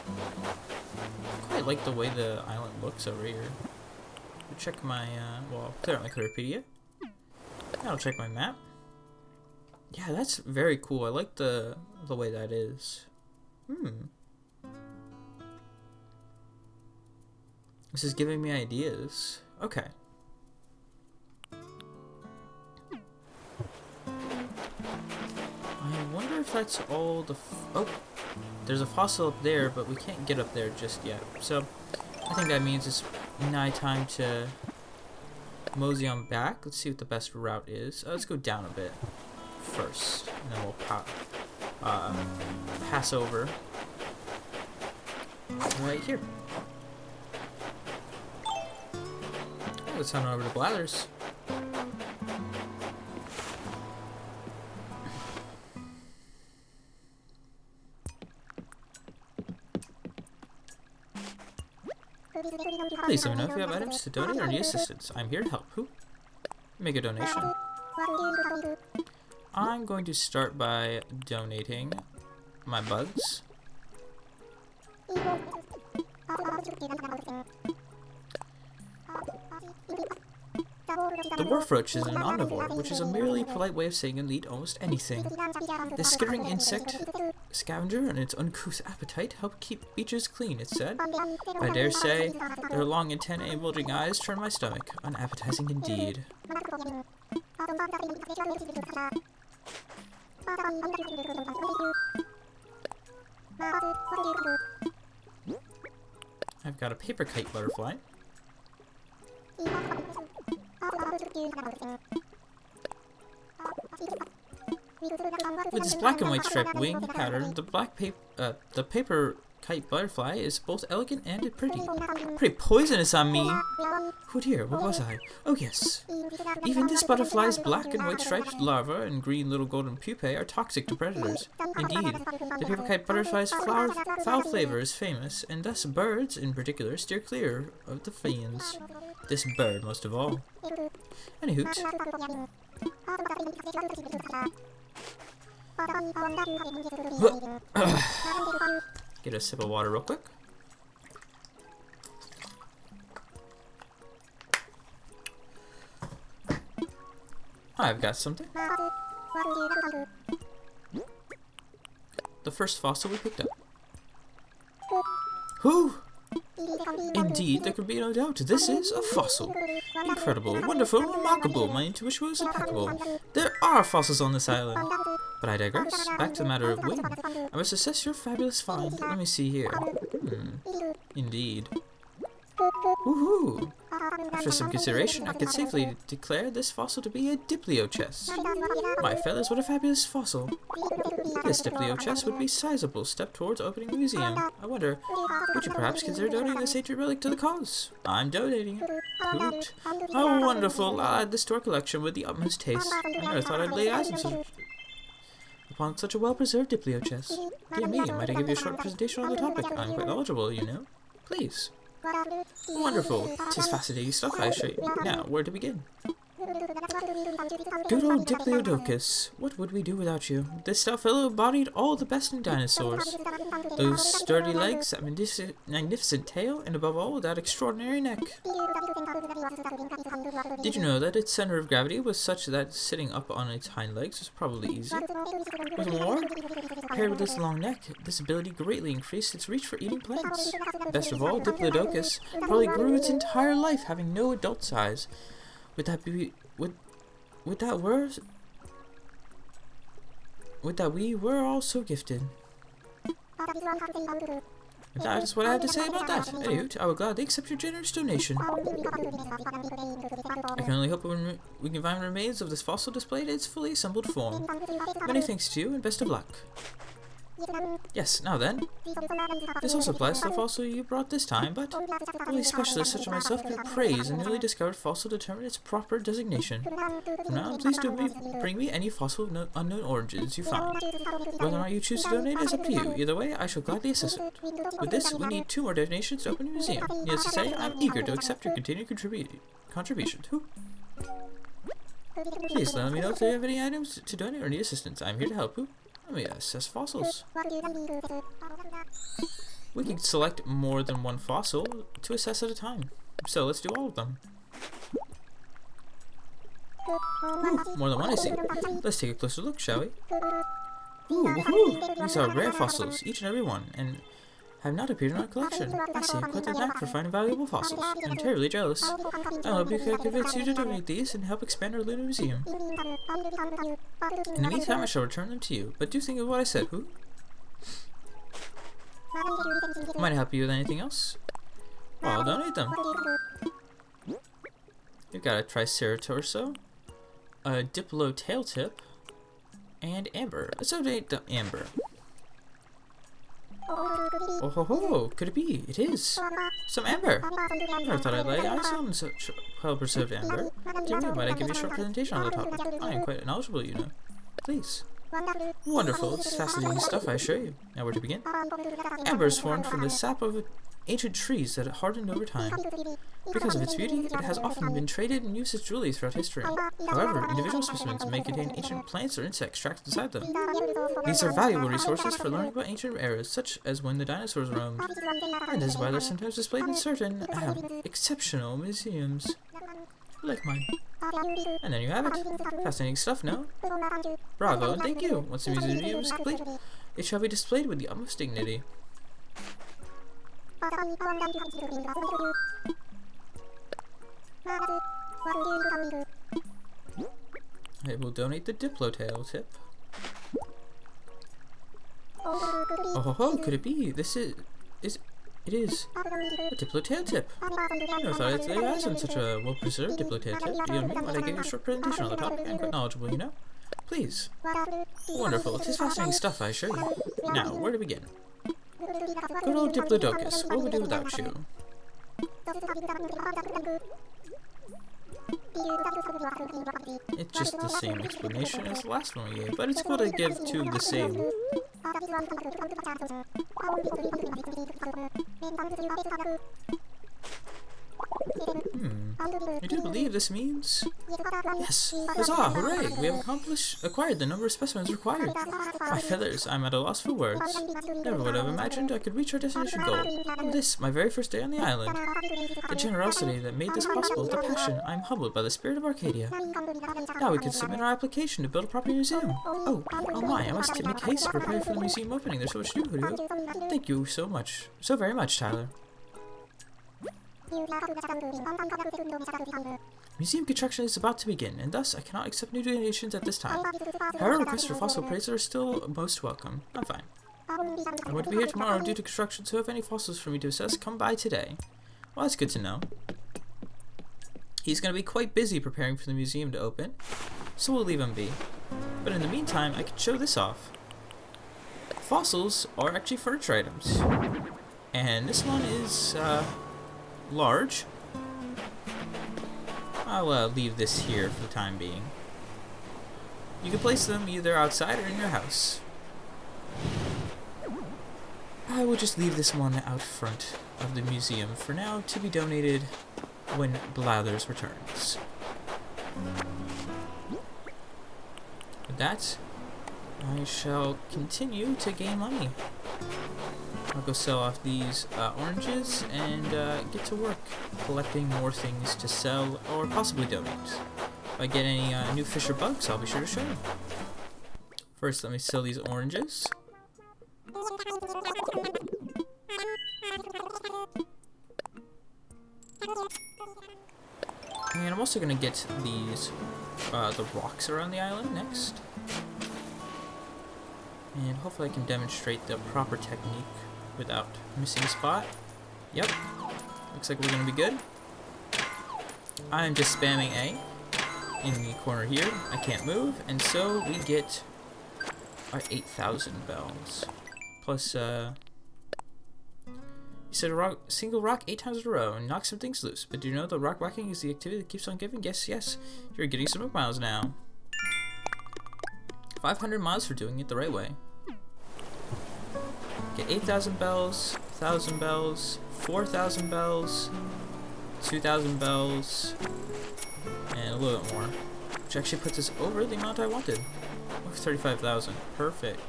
I quite like the way the island looks over here. I'll check my, well, clear out my Clearpedia. I'll check my map. Yeah, that's very cool. I like the way that is. This is giving me ideas. Okay. I wonder if that's all the... oh! There's a fossil up there, but we can't get up there just yet. So, I think that means it's nigh time to mosey on back. Let's see what the best route is. Let's go down a bit first, and then we'll pass over right here. Let's head on over to Blathers. Please let me know if you have items to donate or need assistance. I'm here to help. Who? Make a donation. I'm going to start by donating my bugs. The wharf roach is an omnivore, which is a merely polite way of saying it'll eat almost anything. This skittering insect scavenger and its uncouth appetite help keep beaches clean, it's said. I dare say, their long antennae and bulging eyes turn my stomach. Unappetizing indeed. I've got a paper kite butterfly. With this black and white striped wing pattern, the paper kite butterfly is both elegant and pretty. Pretty poisonous on me! Oh dear, what was I? Oh yes. Even this butterfly's black and white striped larvae and green little golden pupae are toxic to predators. Indeed, the paper kite butterfly's foul flavor is famous, and thus birds, in particular, steer clear of the fiends. This bird, most of all. Anywho. Get a sip of water real quick. I've got something. The first fossil we picked up. Who? Indeed, there can be no doubt. This is a fossil. Incredible, wonderful, remarkable. My intuition was impeccable. There are fossils on this island. But I digress. Back to the matter of wing. I must assess your fabulous find. Let me see here. Indeed. Woohoo! After some consideration, I can safely declare this fossil to be a dipliochest. My feathers, what a fabulous fossil. This dipliochest would be a sizable step towards opening a museum. I wonder, would you perhaps consider donating this ancient relic to the cause? I'm donating it. Hoot. How wonderful! I'll add this to our collection with the utmost taste. I never thought I'd lay eyes upon such a well-preserved dipliochest. Dear me, might I give you a short presentation on the topic? I'm quite knowledgeable, you know. Please. Wonderful. 'Tis fascinating stuff, I assure you. Now, where to begin? Good old Diplodocus. What would we do without you? This stout fellow embodied all the best in dinosaurs. Those sturdy legs, that magnificent tail, and above all, that extraordinary neck. Did you know that its center of gravity was such that sitting up on its hind legs was probably easy? What's more, paired with this long neck, this ability greatly increased its reach for eating plants. Best of all, Diplodocus probably grew its entire life having no adult size. Would that we were all so gifted. That is what I have to say about that. Anywho, I will gladly accept your generous donation. I can only hope we can find remains of this fossil displayed in its fully assembled form. Many thanks to you and best of luck. Yes, now then. This also applies to the fossil you brought this time, but only specialists such as myself can praise a newly discovered fossil to determine its proper designation. From now on, please do bring me any fossil of unknown origins you find. Whether or not you choose to donate is up to you. Either way, I shall gladly assist it. With this, we need 2 more donations to open a museum. Needless to say, I'm eager to accept your continued contribution. Please let me know if you have any items to donate or need assistance. I'm here to help. Let me assess fossils. We can select more than one fossil to assess at a time. So let's do all of them. Ooh, more than one I see. Let's take a closer look, shall we? Ooh, woohoo! These are rare fossils, each and every one, and have not appeared in our collection. I see quite the knack for finding valuable fossils. I'm terribly jealous. I hope you can convince you to donate these and help expand our Lunar Museum. In the meantime, I shall return them to you. But do think of what I said, who? Might I help you with anything else? Well, I'll donate them. We've got a Triceratops, a Diplo tail tip, And amber. Let's donate the amber. Oh ho ho! Could it be? It is! Some amber! I never thought I'd lay eyes on such well-preserved amber. Dear me, might I give you a short presentation on the topic? I am quite knowledgeable, you know. Please. Wonderful. It's fascinating stuff, I assure you. Now where to begin? Amber is formed from the sap of ancient trees that hardened over time. Because of its beauty, it has often been traded and used as jewelry throughout history. However, individual specimens may contain ancient plants or insects trapped inside them. These are valuable resources for learning about ancient eras, such as when the dinosaurs roamed, and this is why they're sometimes displayed in certain exceptional museums, like mine. And there you have it. Fascinating stuff, no? Bravo, and thank you. Once the museum is complete, it shall be displayed with the utmost dignity. I will donate the Diplotail tip. Oh ho ho, could it be? It is a Diplotail tip. I never thought I'd lay eyes on such a well-preserved Diplotail tip. Do you know me? Might I give you a short presentation on the topic? I'm quite knowledgeable, you know? Please. Wonderful. It is fascinating stuff, I assure you. Now, where to begin? Good old Diplodocus, what would we do without you? It's just the same explanation as the last one we gave, but it's cool to give two the same. I do believe this means... Yes! Huzzah! Hooray! We have acquired the number of specimens required. My feathers, I'm at a loss for words. Never would have imagined I could reach our destination goal. On this, my very first day on the island. The generosity that made this possible, the passion, I am humbled by the spirit of Arcadia. Now we can submit our application to build a proper museum. Oh my, I must make haste to prepare for the museum opening. There's so much to do. Thank you so very much, Tyler. Museum construction is about to begin, and thus I cannot accept new donations at this time. However, requests for fossil appraisal are still most welcome. I'm fine. I'm going to be here tomorrow due to construction, so if any fossils for me to assess, come by today. Well, that's good to know. He's going to be quite busy preparing for the museum to open, so we'll leave him be. But in the meantime, I can show this off. Fossils are actually furniture items. And this one is, large. I'll leave this here for the time being. You can place them either outside or in your house. I will just leave this one out front of the museum for now to be donated when Blathers returns. With that, I shall continue to gain money. I'll go sell off these oranges and get to work collecting more things to sell or possibly donate. If I get any new fish or bugs, I'll be sure to show you. First, let me sell these oranges. And I'm also going to get these, the rocks around the island next. And hopefully I can demonstrate the proper technique without missing a spot. Yep. Looks like we're going to be good. I'm just spamming A in the corner here. I can't move, and so we get our 8,000 bells. Plus, you said a single rock 8 times in a row and knock some things loose. But do you know the rock whacking is the activity that keeps on giving? Yes. You're getting some miles now. 500 miles for doing it the right way. Get 8,000 bells, 1,000 bells, 4,000 bells, 2,000 bells, and a little bit more, which actually puts us over the amount I wanted. Oh, 35,000. Perfect.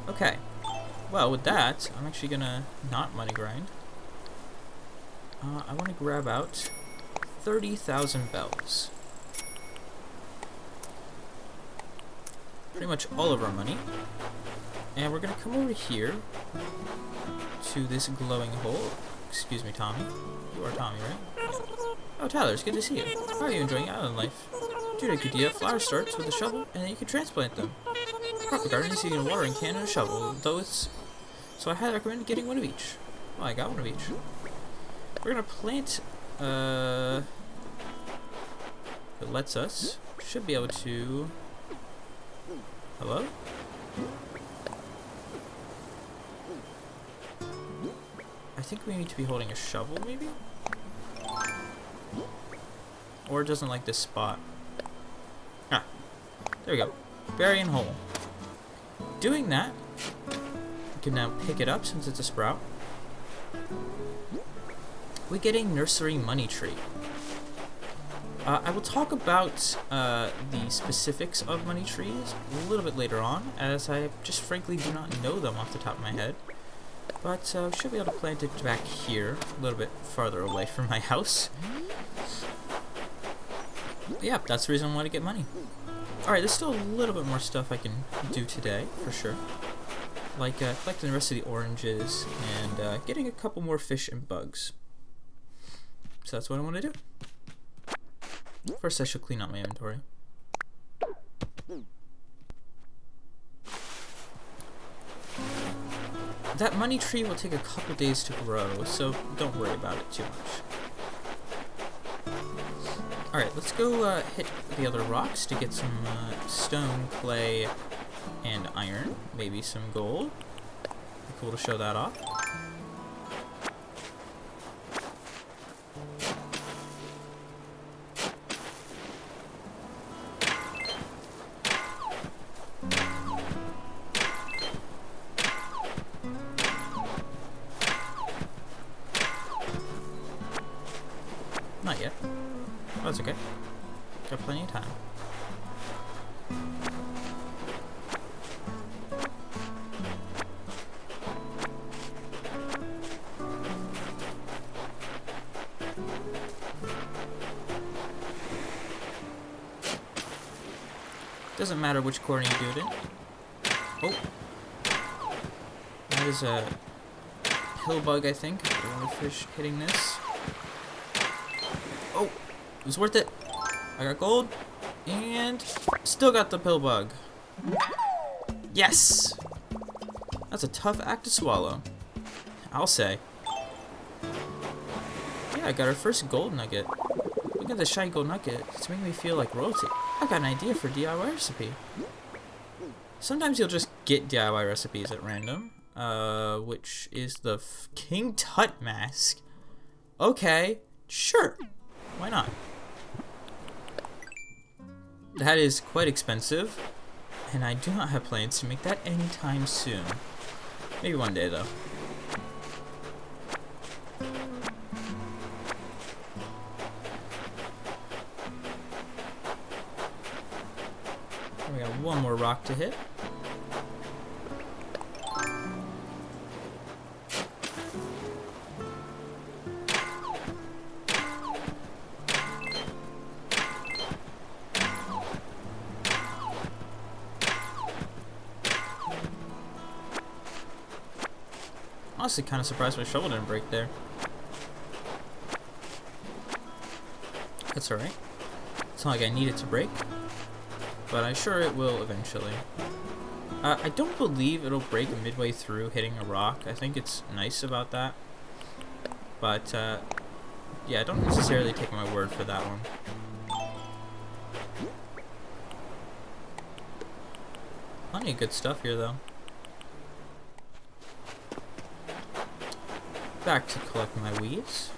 Okay. Well, with that, I'm actually gonna not money grind. I want to grab out 30,000 bells. Pretty much all of our money. And we're gonna come over here to this glowing hole. Excuse me, Tommy. You are Tommy, right? Oh, Tyler, it's good to see you. How are you enjoying island life? Due to Arcadia, flower starts with a shovel, and then you can transplant them. Proper gardening is using a watering can and a shovel, though it's... So I highly recommend getting one of each. Well, I got one of each. We're gonna plant, it lets us. Should be able to Hello? I think we need to be holding a shovel, maybe? Or it doesn't like this spot. Ah, there we go. Bury and hole. Doing that, we can now pick it up since it's a sprout. We get a nursery money tree. I will talk about the specifics of money trees a little bit later on, as I just frankly do not know them off the top of my head. But should be able to plant it back here, a little bit farther away from my house. But yeah, that's the reason I want to get money. Alright, there's still a little bit more stuff I can do today, for sure. Like collecting the rest of the oranges, and getting a couple more fish and bugs. So that's what I want to do. First I should clean out my inventory. That money tree will take a couple days to grow, so don't worry about it too much. Alright, let's go hit the other rocks to get some stone, clay, and iron. Maybe some gold. Be cool to show that off. Not yet. Oh, that's okay. Got plenty of time. Doesn't matter which corner you do it in. Oh. That is a hill bug, I think. I don't want to fish hitting this. Oh, it was worth it. I got gold, and still got the pill bug. Yes! That's a tough act to swallow, I'll say. Yeah, I got our first gold nugget. Look at the shiny gold nugget. It's making me feel like royalty. I've got an idea for a DIY recipe. Sometimes you'll just get DIY recipes at random, which is the King Tut mask. Okay, sure. Why not? That is quite expensive, and I do not have plans to make that anytime soon. Maybe one day, though. We got one more rock to hit. Honestly, kind of surprised my shovel didn't break there. That's alright. It's not like I need it to break, but I'm sure it will eventually. I don't believe it'll break midway through hitting a rock. I think it's nice about that. But, yeah, don't necessarily take my word for that one. Plenty of good stuff here, though. Back to collect my weeds.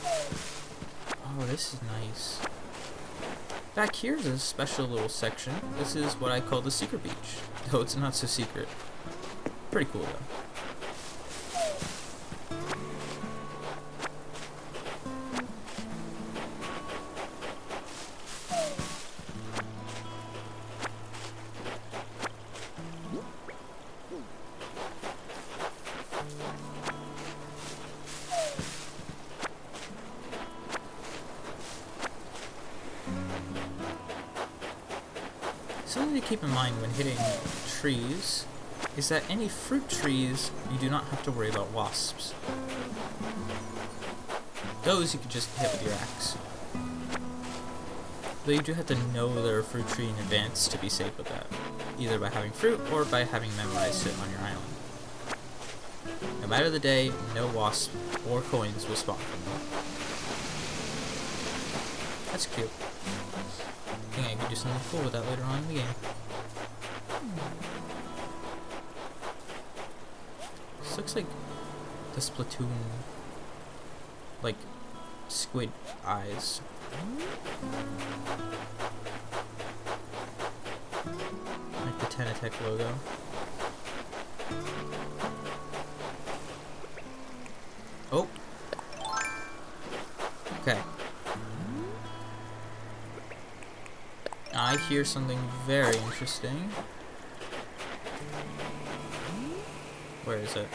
Oh, this is nice. Back here is a special little section. This is what I call the secret beach. Though it's not so secret. Pretty cool though. Something to keep in mind when hitting trees is that any fruit trees, you do not have to worry about wasps. Those you can just hit with your axe. Though you do have to know they're a fruit tree in advance to be safe with that, either by having fruit or by having memorized it on your island. No matter the day, no wasps or coins will spawn from them. That's cute. I think I can do something cool with that later on in the game. looks like the Splatoon, like, squid eyes. Like the Tenatech logo. Oh. Okay. I hear something very interesting. Where is it?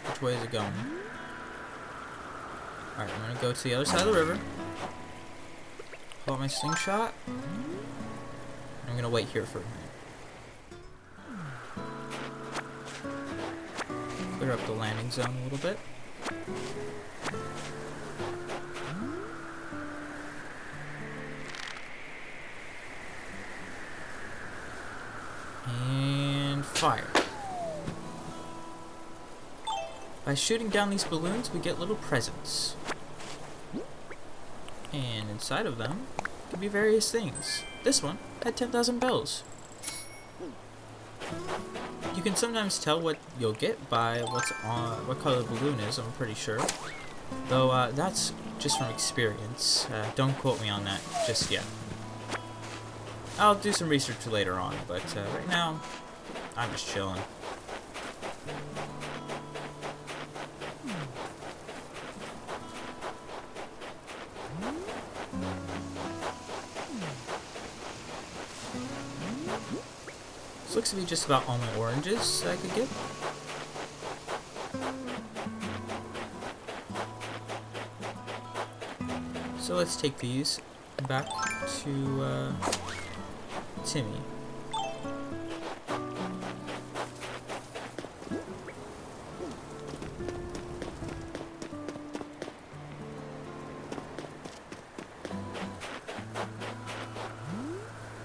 Which way is it going? Alright, I'm gonna go to the other side of the river. Pull out my slingshot. I'm gonna wait here for a minute. Clear up the landing zone a little bit. And fire. By shooting down these balloons, we get little presents. And inside of them could be various things. This one had 10,000 bells. You can sometimes tell what you'll get by what's on, what color the balloon is, I'm pretty sure. Though that's just from experience. Don't quote me on that just yet. I'll do some research later on, but right now, I'm just chilling. This looks to be just about all my oranges I could get. So let's take these back to Timmy.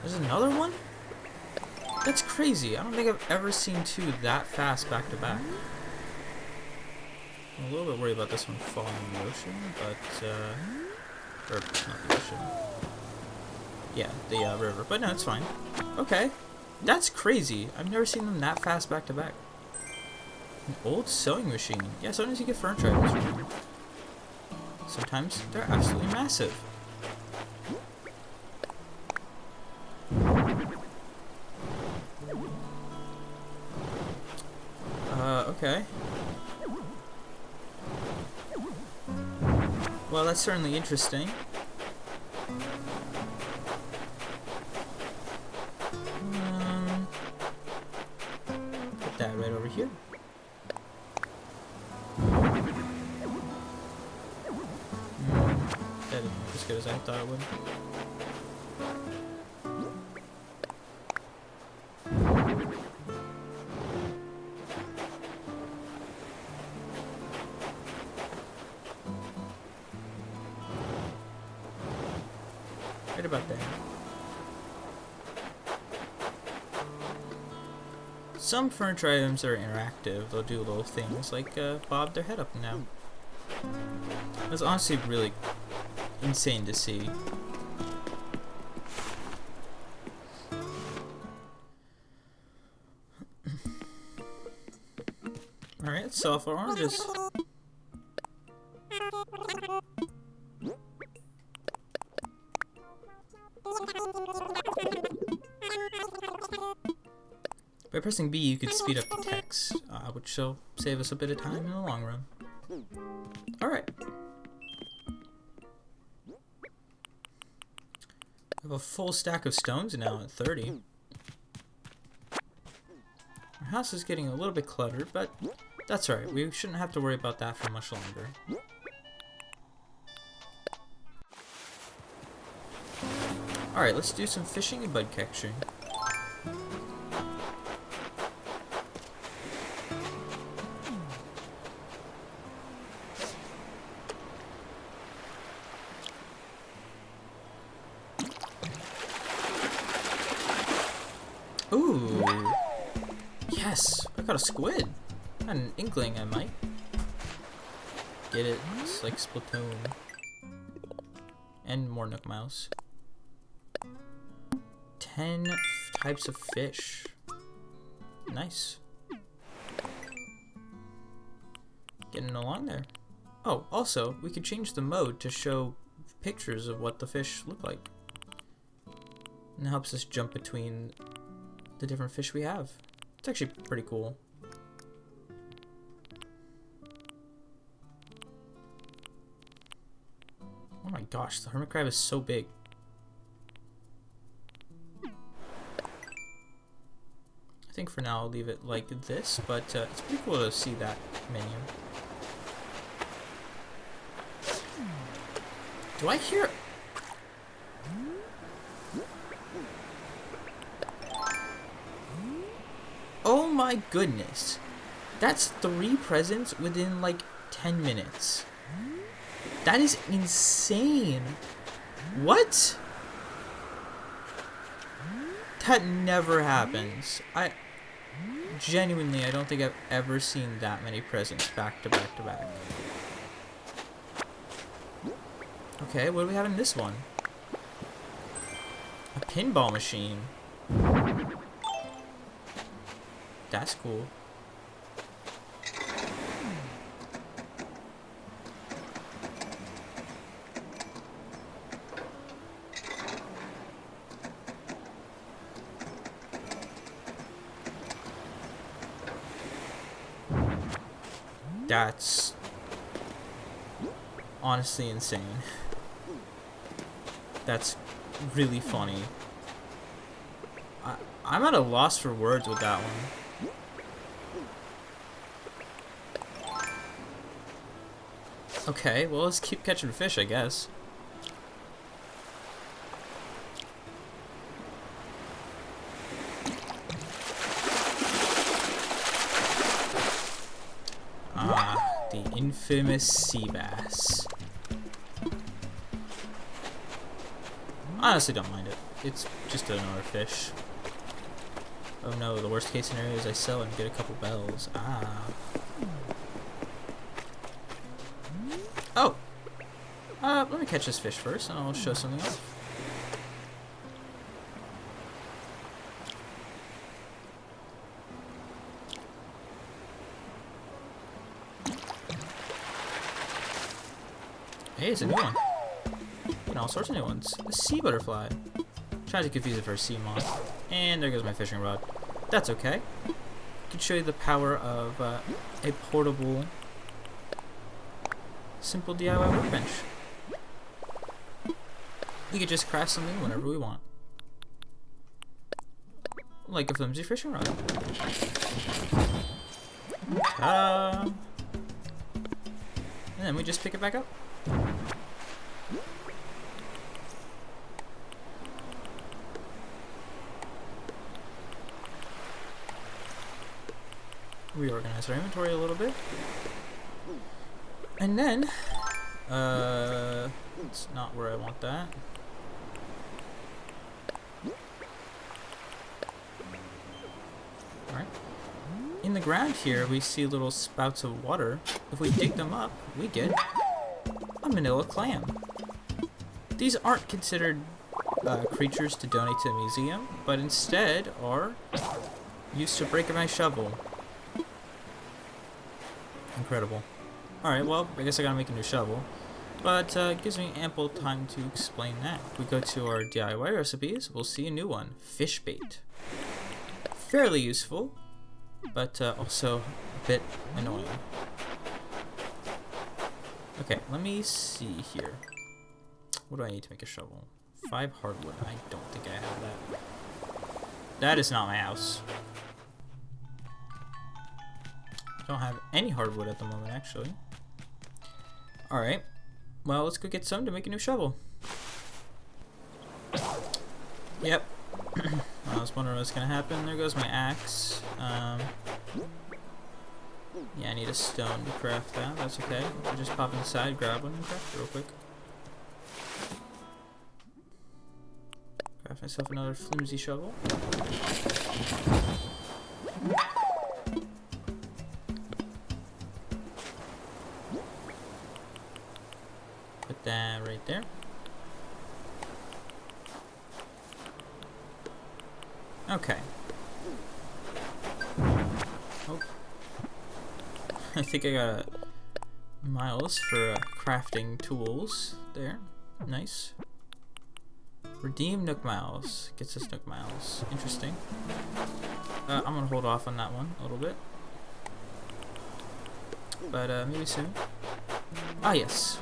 There's another one? That's crazy. I don't think I've ever seen two that fast back to back. I'm a little bit worried about this one falling in the ocean, but or not the ocean. Yeah, the river. But no, it's fine. Okay. That's crazy. I've never seen them that fast back to back. An old sewing machine. Yeah, sometimes you get furniture items from them. Sometimes they're absolutely massive. Okay. Well, that's certainly interesting. Put that right over here. That didn't look as good as I thought it would. Right about there. Some furniture items are interactive. They'll do little things like bob their head up and down. That's honestly really insane to see. Alright, let's sell for oranges. By pressing B, you could speed up the text, which will save us a bit of time in the long run. Alright. I have a full stack of stones now at 30. Our house is getting a little bit cluttered, but that's alright. We shouldn't have to worry about that for much longer. Alright, let's do some fishing and bud catching. Ooh! Yes! I got a squid! I had an inkling I might. Get it? It's like Splatoon. And more Nook Mouse. 10 types of fish. Nice. Getting along there. Oh, also, we could change the mode to show pictures of what the fish look like. And it helps us jump between the different fish we have. It's actually pretty cool. Oh my gosh, the hermit crab is so big. I think for now I'll leave it like this, but it's pretty cool to see that menu. Do I hear... Oh my goodness. That's 3 presents within like 10 minutes. That is insane. What? That never happens. I don't think I've ever seen that many presents back to back to back. Okay, what do we have in this one? A pinball machine. That's cool. That's honestly insane. That's really funny. I'm at a loss for words with that one. Okay, well, let's keep catching fish, I guess. The infamous sea bass. Honestly, don't mind it. It's just another fish. Oh no, the worst case scenario is I sell it and get a couple bells. Oh! Let me catch this fish first and I'll show something else. Hey, it's a new one. And all sorts of new ones. A sea butterfly. Tried to confuse it for a sea moth. And there goes my fishing rod. That's okay. I can show you the power of a portable, simple DIY workbench. We could just craft something whenever we want. Like a flimsy fishing rod. Ta-da! And then we just pick it back up. Reorganize our inventory a little bit. And then, it's not where I want that. Alright. In the ground here, we see little spouts of water. If we dig them up, we get a manila clam. These aren't considered creatures to donate to a museum, but instead are used to break my shovel. Incredible. Alright, well, I guess I gotta make a new shovel. But it gives me ample time to explain that. If we go to our DIY recipes, we'll see a new one. Fish bait. Fairly useful, but also a bit annoying. Okay, let me see here. What do I need to make a shovel? 5 hardwood. I don't think I have that. That is not my house. I don't have any hardwood at the moment, actually. Alright. Well, let's go get some to make a new shovel. Yep. I was wondering what's gonna happen. There goes my axe. Yeah, I need a stone to craft that. That's okay. I'll just pop inside, grab one, and craft it real quick. Craft myself another flimsy shovel. Put that right there. Okay. Oh. I think I gotta miles for crafting tools there. Nice. Redeem Nook Miles. Gets us Nook Miles. Interesting. I'm gonna hold off on that one a little bit. But maybe soon. Ah, yes.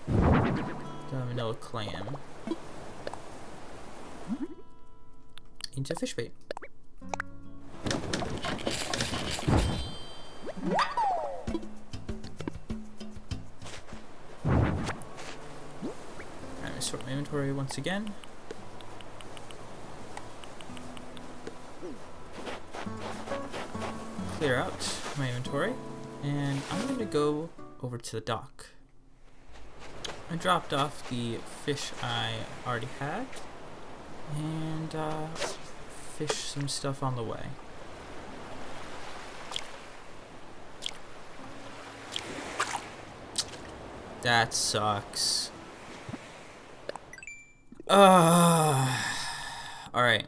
The vanilla clam. Into fish bait. Alright, sort my inventory once again. Clear out my inventory, and I'm going to go over to the dock. I dropped off the fish I already had, and fish some stuff on the way. That sucks. Alright.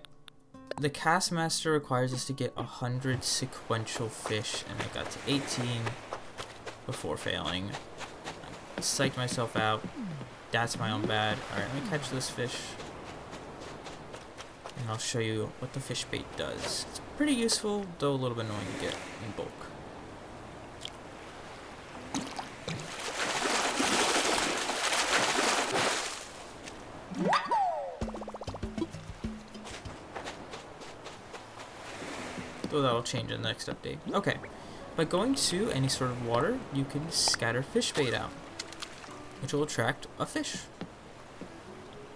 The cast master requires us to get 100 sequential fish, and I got to 18 before failing. I psyched myself out. That's my own bad. Alright, let me catch this fish. And I'll show you what the fish bait does. It's pretty useful, though a little bit annoying to get in bulk. Though that will change in the next update. Okay. By going to any sort of water, you can scatter fish bait out, which will attract a fish.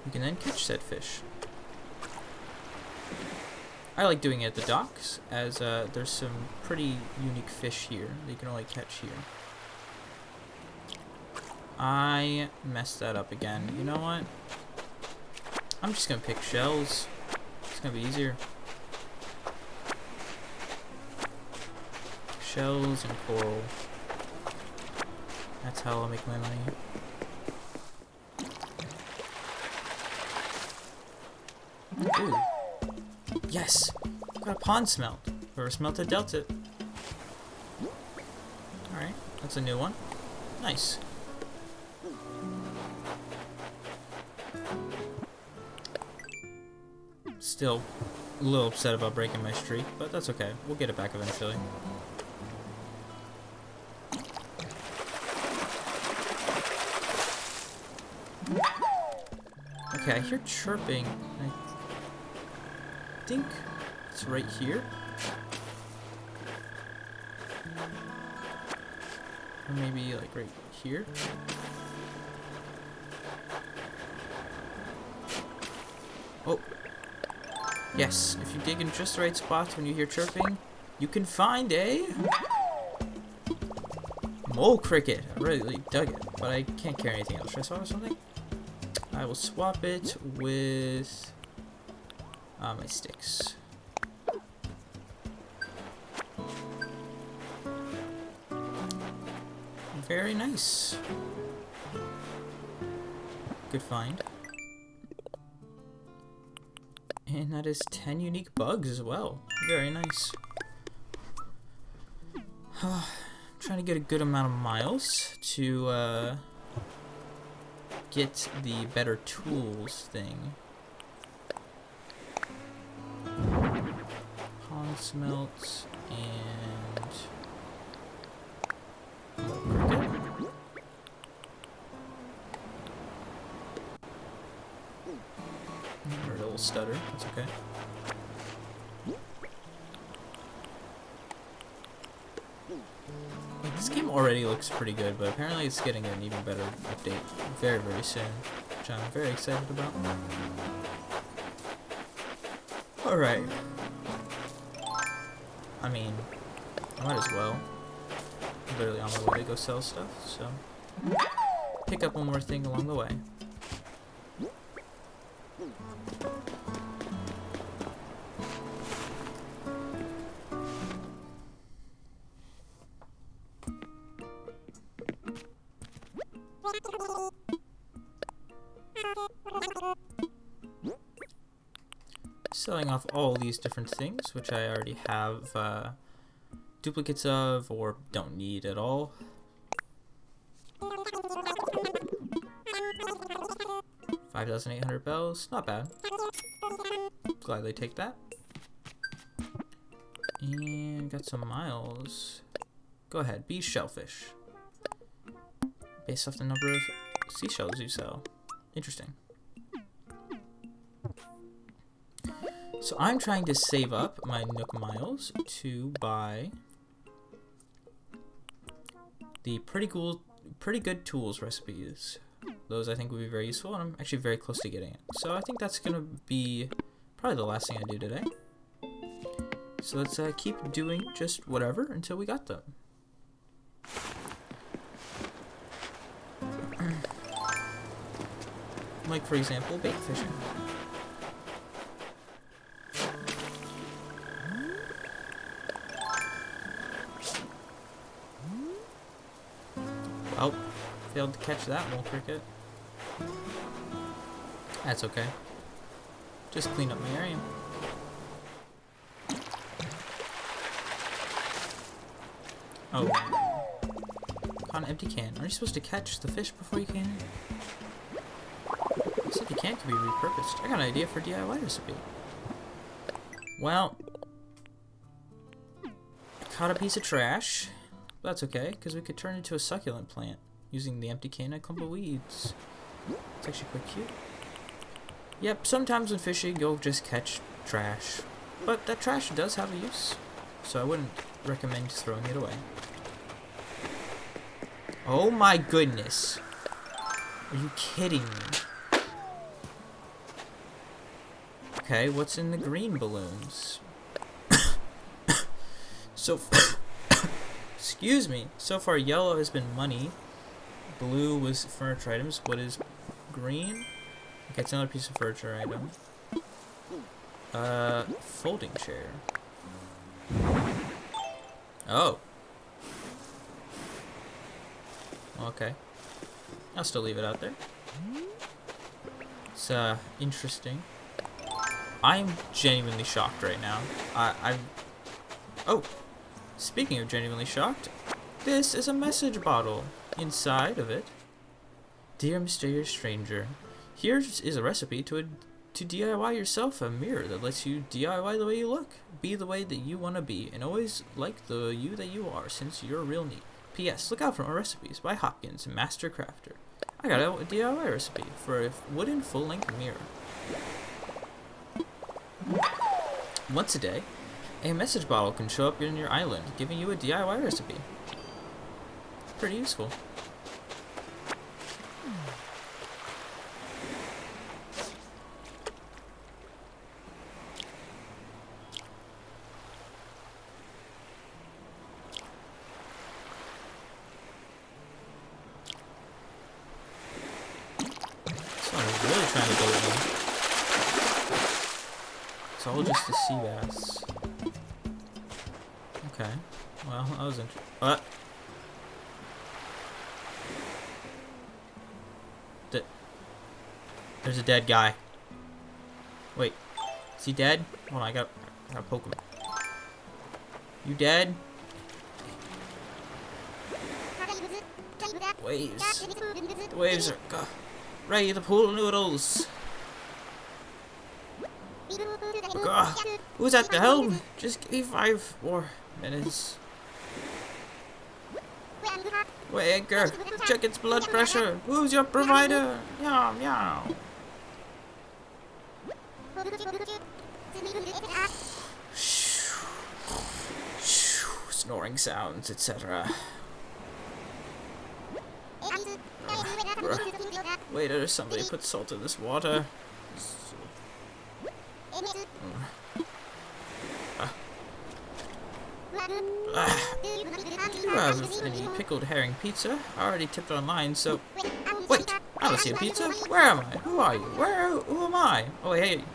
You can then catch said fish. I like doing it at the docks, as there's some pretty unique fish here that you can only catch here. I messed that up again. You know what? I'm just gonna pick shells. It's gonna be easier. Shells and coral. That's how I'll make my money. Ooh. Yes! Got a pond smelt. Whoever smelted dealt it. Alright, that's a new one. Nice. Still a little upset about breaking my streak, but that's okay. We'll get it back eventually. Okay, I hear chirping. I think it's right here. Or maybe like right here. Oh. Yes, if you dig in just the right spots when you hear chirping, you can find a mole cricket. I really dug it, but I can't carry anything else. Should I swap or something? I will swap it with my sticks. Very nice. Good find. And that is 10 unique bugs as well. Very nice. Trying to get a good amount of miles to get the better tools thing. Pond smelts and more cricket. Or a little stutter, that's okay. Like, this game already looks pretty good, but apparently it's getting an even better update very, very soon, which I'm very excited about. Alright. I mean, I might as well. I'm literally on my way to go sell stuff, so pick up one more thing along the way. Selling off all these different things, which I already have duplicates of or don't need at all. 5,800 bells, not bad. Gladly take that. And got some miles. Go ahead, be shellfish. Based off the number of seashells you sell. Interesting. So I'm trying to save up my Nook miles to buy the pretty good tools recipes. Those I think would be very useful, and I'm actually very close to getting it. So I think that's gonna be probably the last thing I do today. So let's keep doing just whatever until we got them. Like for example, bait fishing. Well, failed to catch that mole cricket. That's okay. Just clean up my area. Oh. Caught an empty can. Are you supposed to catch the fish before you can? This empty can can be repurposed. I got an idea for a DIY recipe. Well, I caught a piece of trash. That's okay, because we could turn it into a succulent plant using the empty can and a clump of weeds. It's actually quite cute. Yep, sometimes when fishing you'll just catch trash. But that trash does have a use, so I wouldn't recommend throwing it away. Oh my goodness. Are you kidding me? Okay, what's in the green balloons? Excuse me. So far, yellow has been money. Blue was furniture items. What is green? Okay, it's another piece of furniture item. Folding chair. Oh. Okay. I'll still leave it out there. It's, interesting. I'm genuinely shocked right now. Oh. Speaking of genuinely shocked, this is a message bottle. Inside of it, dear mysterious stranger, here is a recipe to DIY yourself a mirror that lets you DIY the way you look, be the way that you want to be, and always like the you that you are, since you're real neat. P.S. Look out for more recipes by Hopkins, Master Crafter. I got a DIY recipe for a wooden full-length mirror. Once a day, a message bottle can show up in your island, giving you a DIY recipe. Pretty useful. So I'm really trying to go in. It's all just the sea bass. Okay. Well, that was interesting. What? There's a dead guy. Wait. Is he dead? Hold on, I gotta poke him. You dead? Waves. The waves are... Ray, the pool noodles. Who's at the helm? Just give me 5 more minutes. Wait, anchor. Check its blood pressure. Who's your provider? Meow, meow. Snoring sounds, etc. Waiter, somebody put salt in this water. Do you have any pickled herring pizza? I already tipped online, so... Wait! I don't see a pizza. Where am I? Who are you? Who am I? Oh, hey.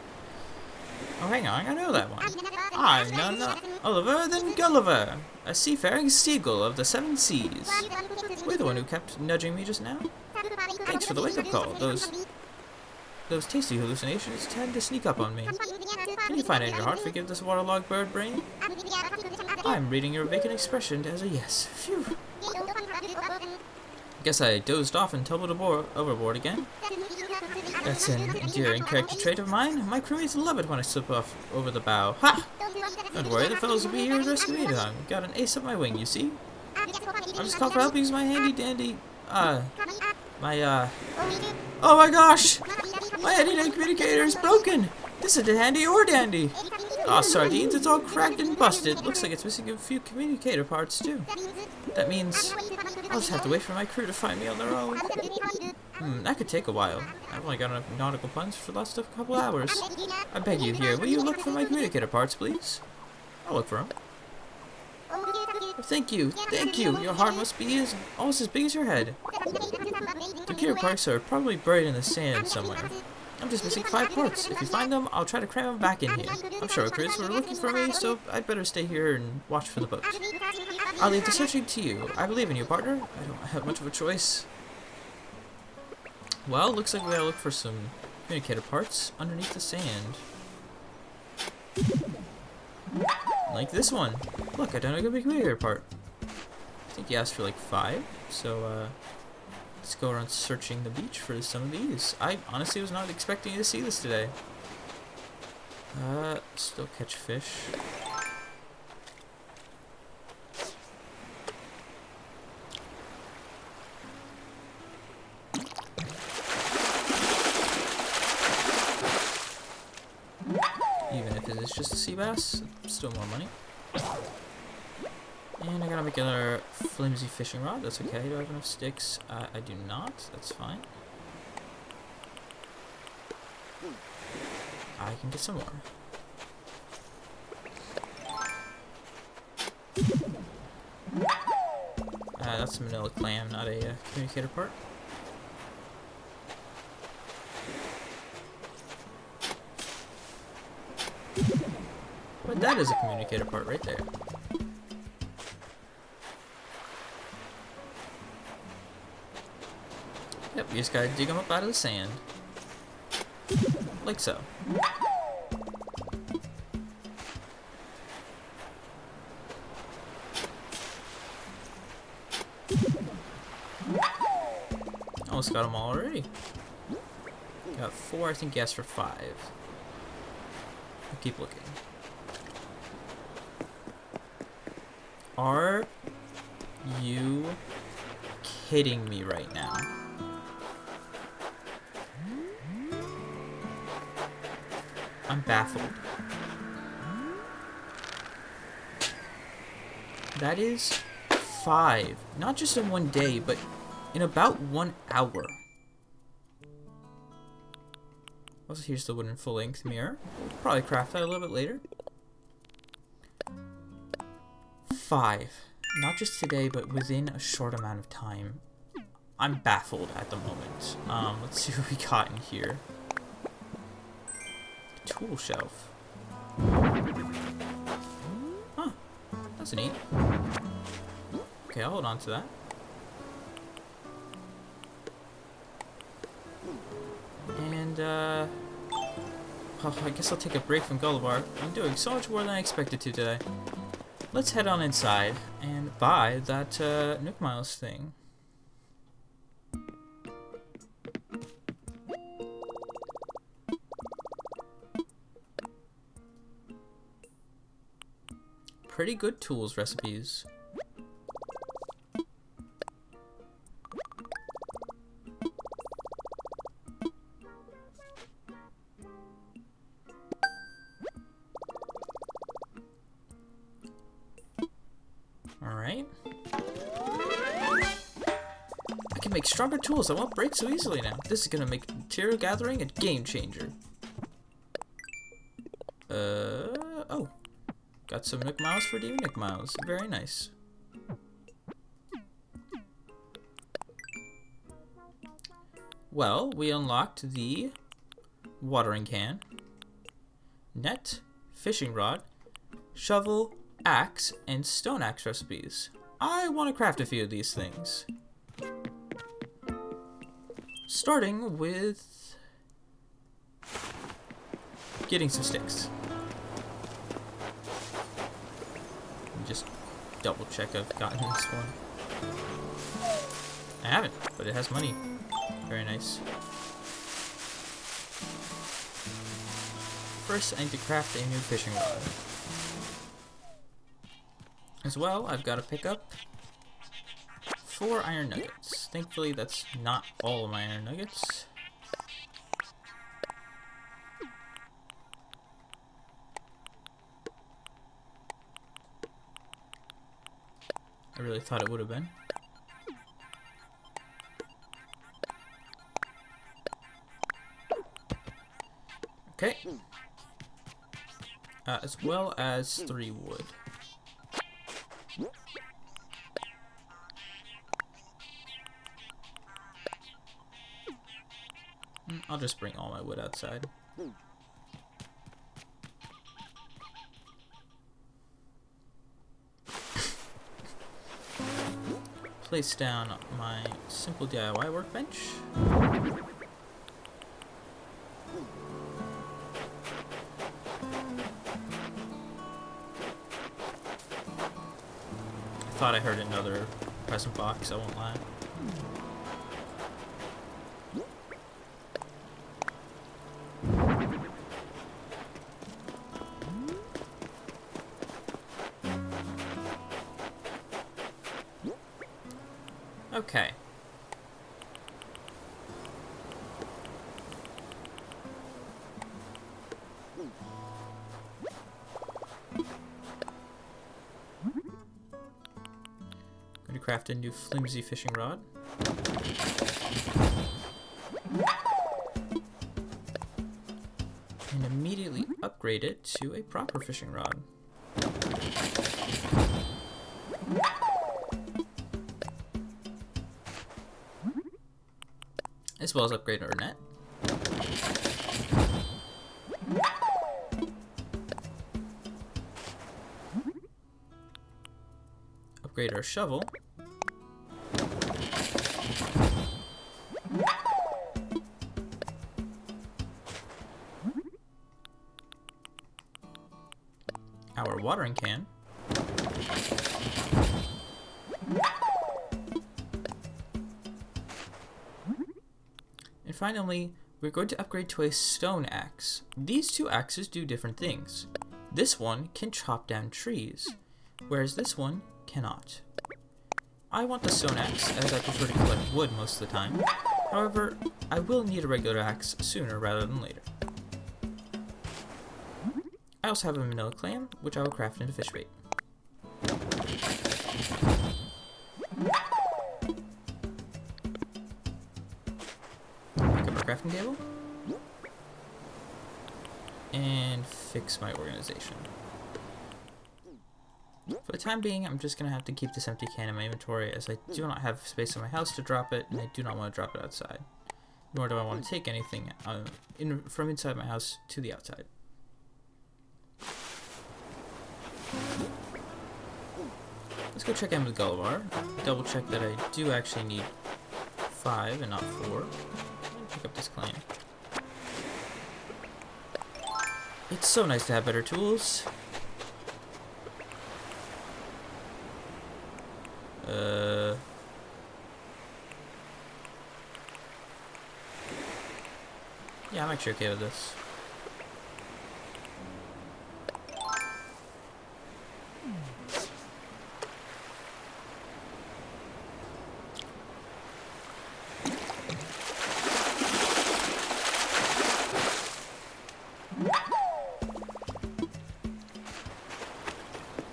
Oh, hang on. I know that one. I'm none Oliver than Gulliver, a seafaring seagull of the 7 seas. We're the one who kept nudging me just now. Thanks for the wake-up call. Those tasty hallucinations tend to sneak up on me. Can you find it in your heart to forgive this waterlogged bird brain? I'm reading your vacant expression as a yes. Phew. Guess I dozed off and tumbled overboard again. That's an endearing character trait of mine. My crewmates love it when I slip off over the bow. Ha! Don't worry, the fellows will be here to rescue me anytime. Got an ace up my wing, you see? I'll just call for help, use my handy dandy, oh my gosh! My handy dandy communicator is broken! This isn't handy or dandy! Aw, sardines, it's all cracked and busted. Looks like it's missing a few communicator parts, too. That means I'll just have to wait for my crew to find me on their own. That could take a while. I've only got enough nautical puns for the last couple hours. I beg you here, will you look for my communicator parts, please? I'll look for them. Thank you, thank you. Your heart must be almost as big as your head. The computer parts are probably buried in the sand somewhere. I'm just missing 5 parts. If you find them, I'll try to cram them back in here. I'm sure Chris were looking for me, so I'd better stay here and watch for the boat. I'll leave the searching to you. I believe in you, partner. I don't have much of a choice. Well, looks like we gotta look for some communicator parts underneath the sand. Like this one. Look, I don't know a good communicator part. I think he asked for like 5, so let's go around searching the beach for some of these. I honestly was not expecting to see this today. Still catch fish. Even if it is just a sea bass, still more money. And I gotta make another flimsy fishing rod. That's okay. Do I have enough sticks? I do not. That's fine. I can get some more. That's a manila clam, not a communicator part. But that is a communicator part right there. Yep, you just gotta dig them up out of the sand. Like so. Almost got them all already. Got 4, I think he asked for 5. I'll keep looking. Are you kidding me right now? I'm baffled. That is 5. Not just in one day, but in about 1 hour. Also, here's the wooden full-length mirror. We'll probably craft that a little bit later. 5. Not just today, but within a short amount of time. I'm baffled at the moment. Let's see what we got in here. Tool shelf. Huh. That's neat. Okay, I'll hold on to that. And, oh, I guess I'll take a break from Gullivar. I'm doing so much more than I expected to today. Let's head on inside and buy that Nook Miles thing. Pretty good tools recipes. Alright. I can make stronger tools that won't break so easily now. This is gonna make material gathering a game changer. Oh. Got some Nook Miles for redeeming Nook Miles. Very nice. Well, we unlocked the watering can, net, fishing rod, shovel, axe, and stone axe recipes. I want to craft a few of these things. Starting with getting some sticks. me just double check I've gotten this one. I haven't, but it has money. Very nice. First, I need to craft a new fishing rod. As well, I've got to pick up 4 iron nuggets. Thankfully, that's not all of my iron nuggets. I really thought it would have been. Okay. As well as 3 wood. I'll just bring all my wood outside. Place down my simple DIY workbench. I thought I heard another present box, I won't lie. Okay. Going to craft a new flimsy fishing rod. And immediately upgrade it to a proper fishing rod. As well as upgrade our net. Upgrade our shovel. Our watering can. And finally, we're going to upgrade to a stone axe. These 2 axes do different things. This one can chop down trees, whereas this one cannot. I want the stone axe, as I prefer to collect wood most of the time. However, I will need a regular axe sooner rather than later. I also have a manila clam, which I will craft into fish bait. Crafting table and fix my organization. For the time being, I'm just gonna have to keep this empty can in my inventory, as I do not have space in my house to drop it, and I do not want to drop it outside. Nor do I want to take anything from inside my house to the outside. Let's go check in with Gullivar. Double check that I do actually need 5 and not 4. Pick up this claim. It's so nice to have better tools. Yeah, I'm actually okay with this.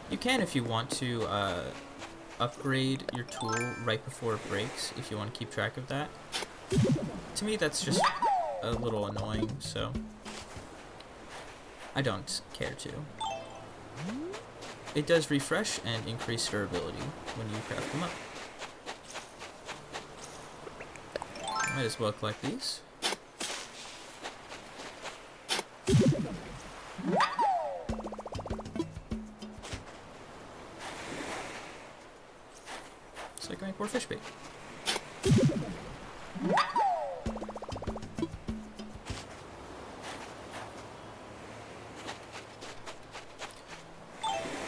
You can, if you want to, upgrade your tool right before it breaks, if you want to keep track of that. To me, that's just a little annoying, so I don't care to. It does refresh and increase durability when you craft them up. Might as well collect these. So I can make more fish bait.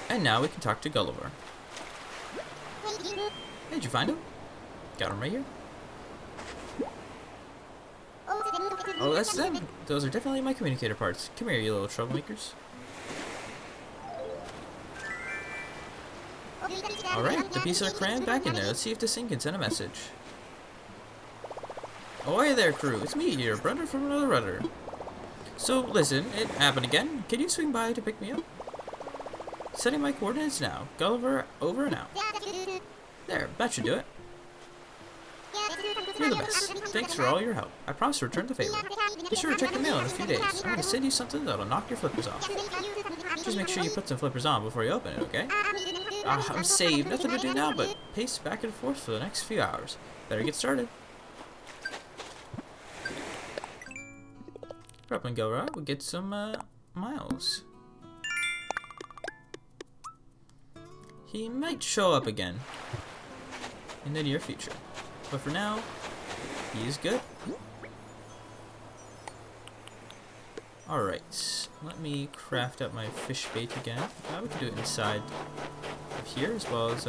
And And now we can talk to Gulliver. Hey, did you find him? Got him right here. Oh, that's them. Those are definitely my communicator parts. Come here, you little troublemakers. Alright, the pieces are crammed back in there. Let's see if this thing can send a message. Ahoy there, crew. It's me, your brother from another rudder. So, listen, it happened again. Can you swing by to pick me up? Setting my coordinates now. Gulliver, over and out. There, that should do it. You're the best. Thanks for all your help. I promise to return the favor. Be sure to check the mail in a few days. I'm going to send you something that'll knock your flippers off. Just make sure you put some flippers on before you open it, okay? I'm saved. Nothing to do now but pace back and forth for the next few hours. Better get started. Probably go right. We'll get some miles. He might show up again in the near future, but for now, he is good. Alright, let me craft up my fish bait again. We can do it inside of here, as well as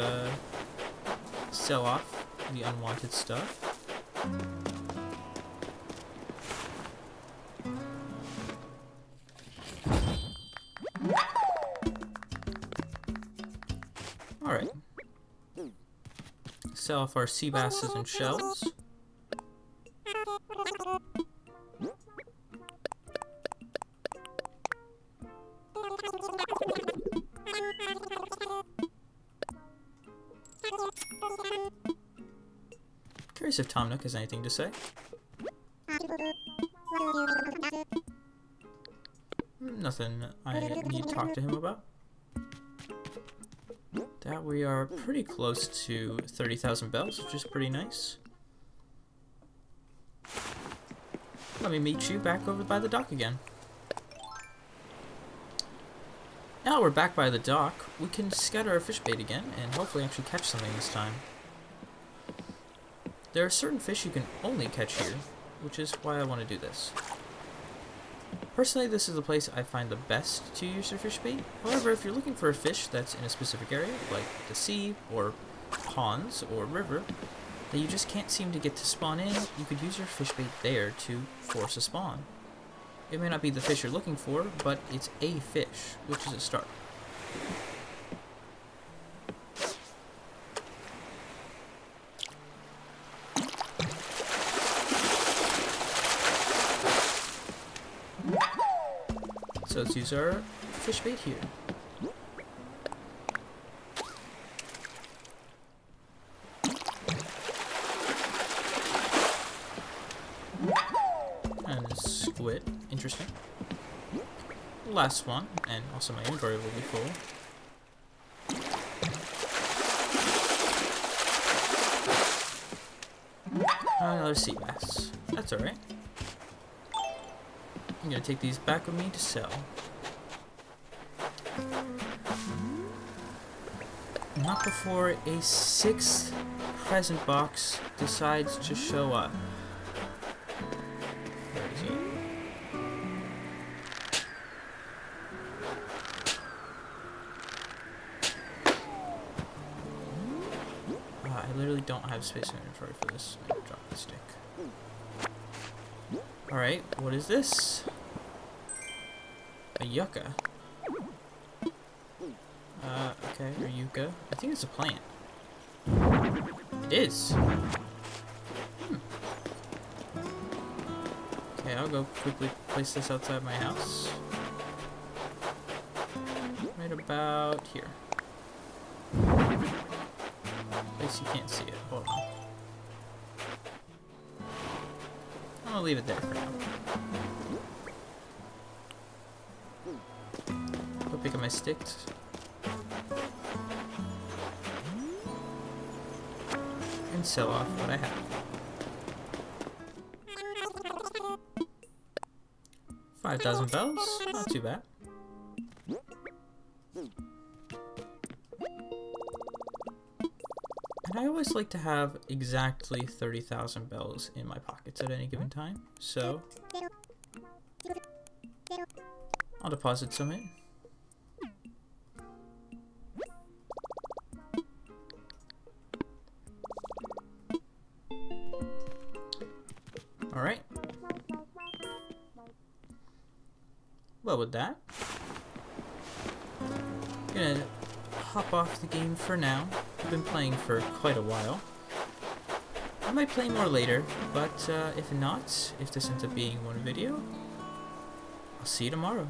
sell off the unwanted stuff. Alright. Sell off our sea basses and shells. Curious if Tom Nook has anything to say. Nothing I need to talk to him about. That we are pretty close to 30,000 bells, which is pretty nice. Let me meet you back over by the dock again. Now we're back by the dock, we can scatter our fish bait again and hopefully actually catch something this time. There are certain fish you can only catch here, which is why I want to do this. Personally, this is the place I find the best to use your fish bait. However, if you're looking for a fish that's in a specific area, like the sea, or ponds, or river, that you just can't seem to get to spawn in, you could use your fish bait there to force a spawn. It may not be the fish you're looking for, but it's a fish, which is a start. So let's use our fish bait here. And a squid. Interesting. Last one, and also my inventory will be full. Another sea bass. That's alright. I'm gonna take these back with me to sell. Not before a 6th present box decides to show up. Where is he? I literally don't have space in inventory for this. I'm gonna drop the stick. Alright, what is this? A yucca. Okay, or yucca. I think it's a plant. It is. Okay, I'll go quickly place this outside my house. Right about here. Place you can't see it. Hold on. I'm gonna leave it there for now. Go pick up my sticks. And sell off what I have. 5,000 bells, not too bad. And I always like to have exactly 30,000 bells in my pockets at any given time, so I'll deposit some in. well with that. Gonna hop off the game for now. I've been playing for quite a while. I might play more later, but if not, if this ends up being one video, I'll see you tomorrow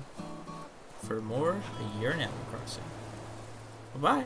for more A Year in Animal Crossing. Bye-bye!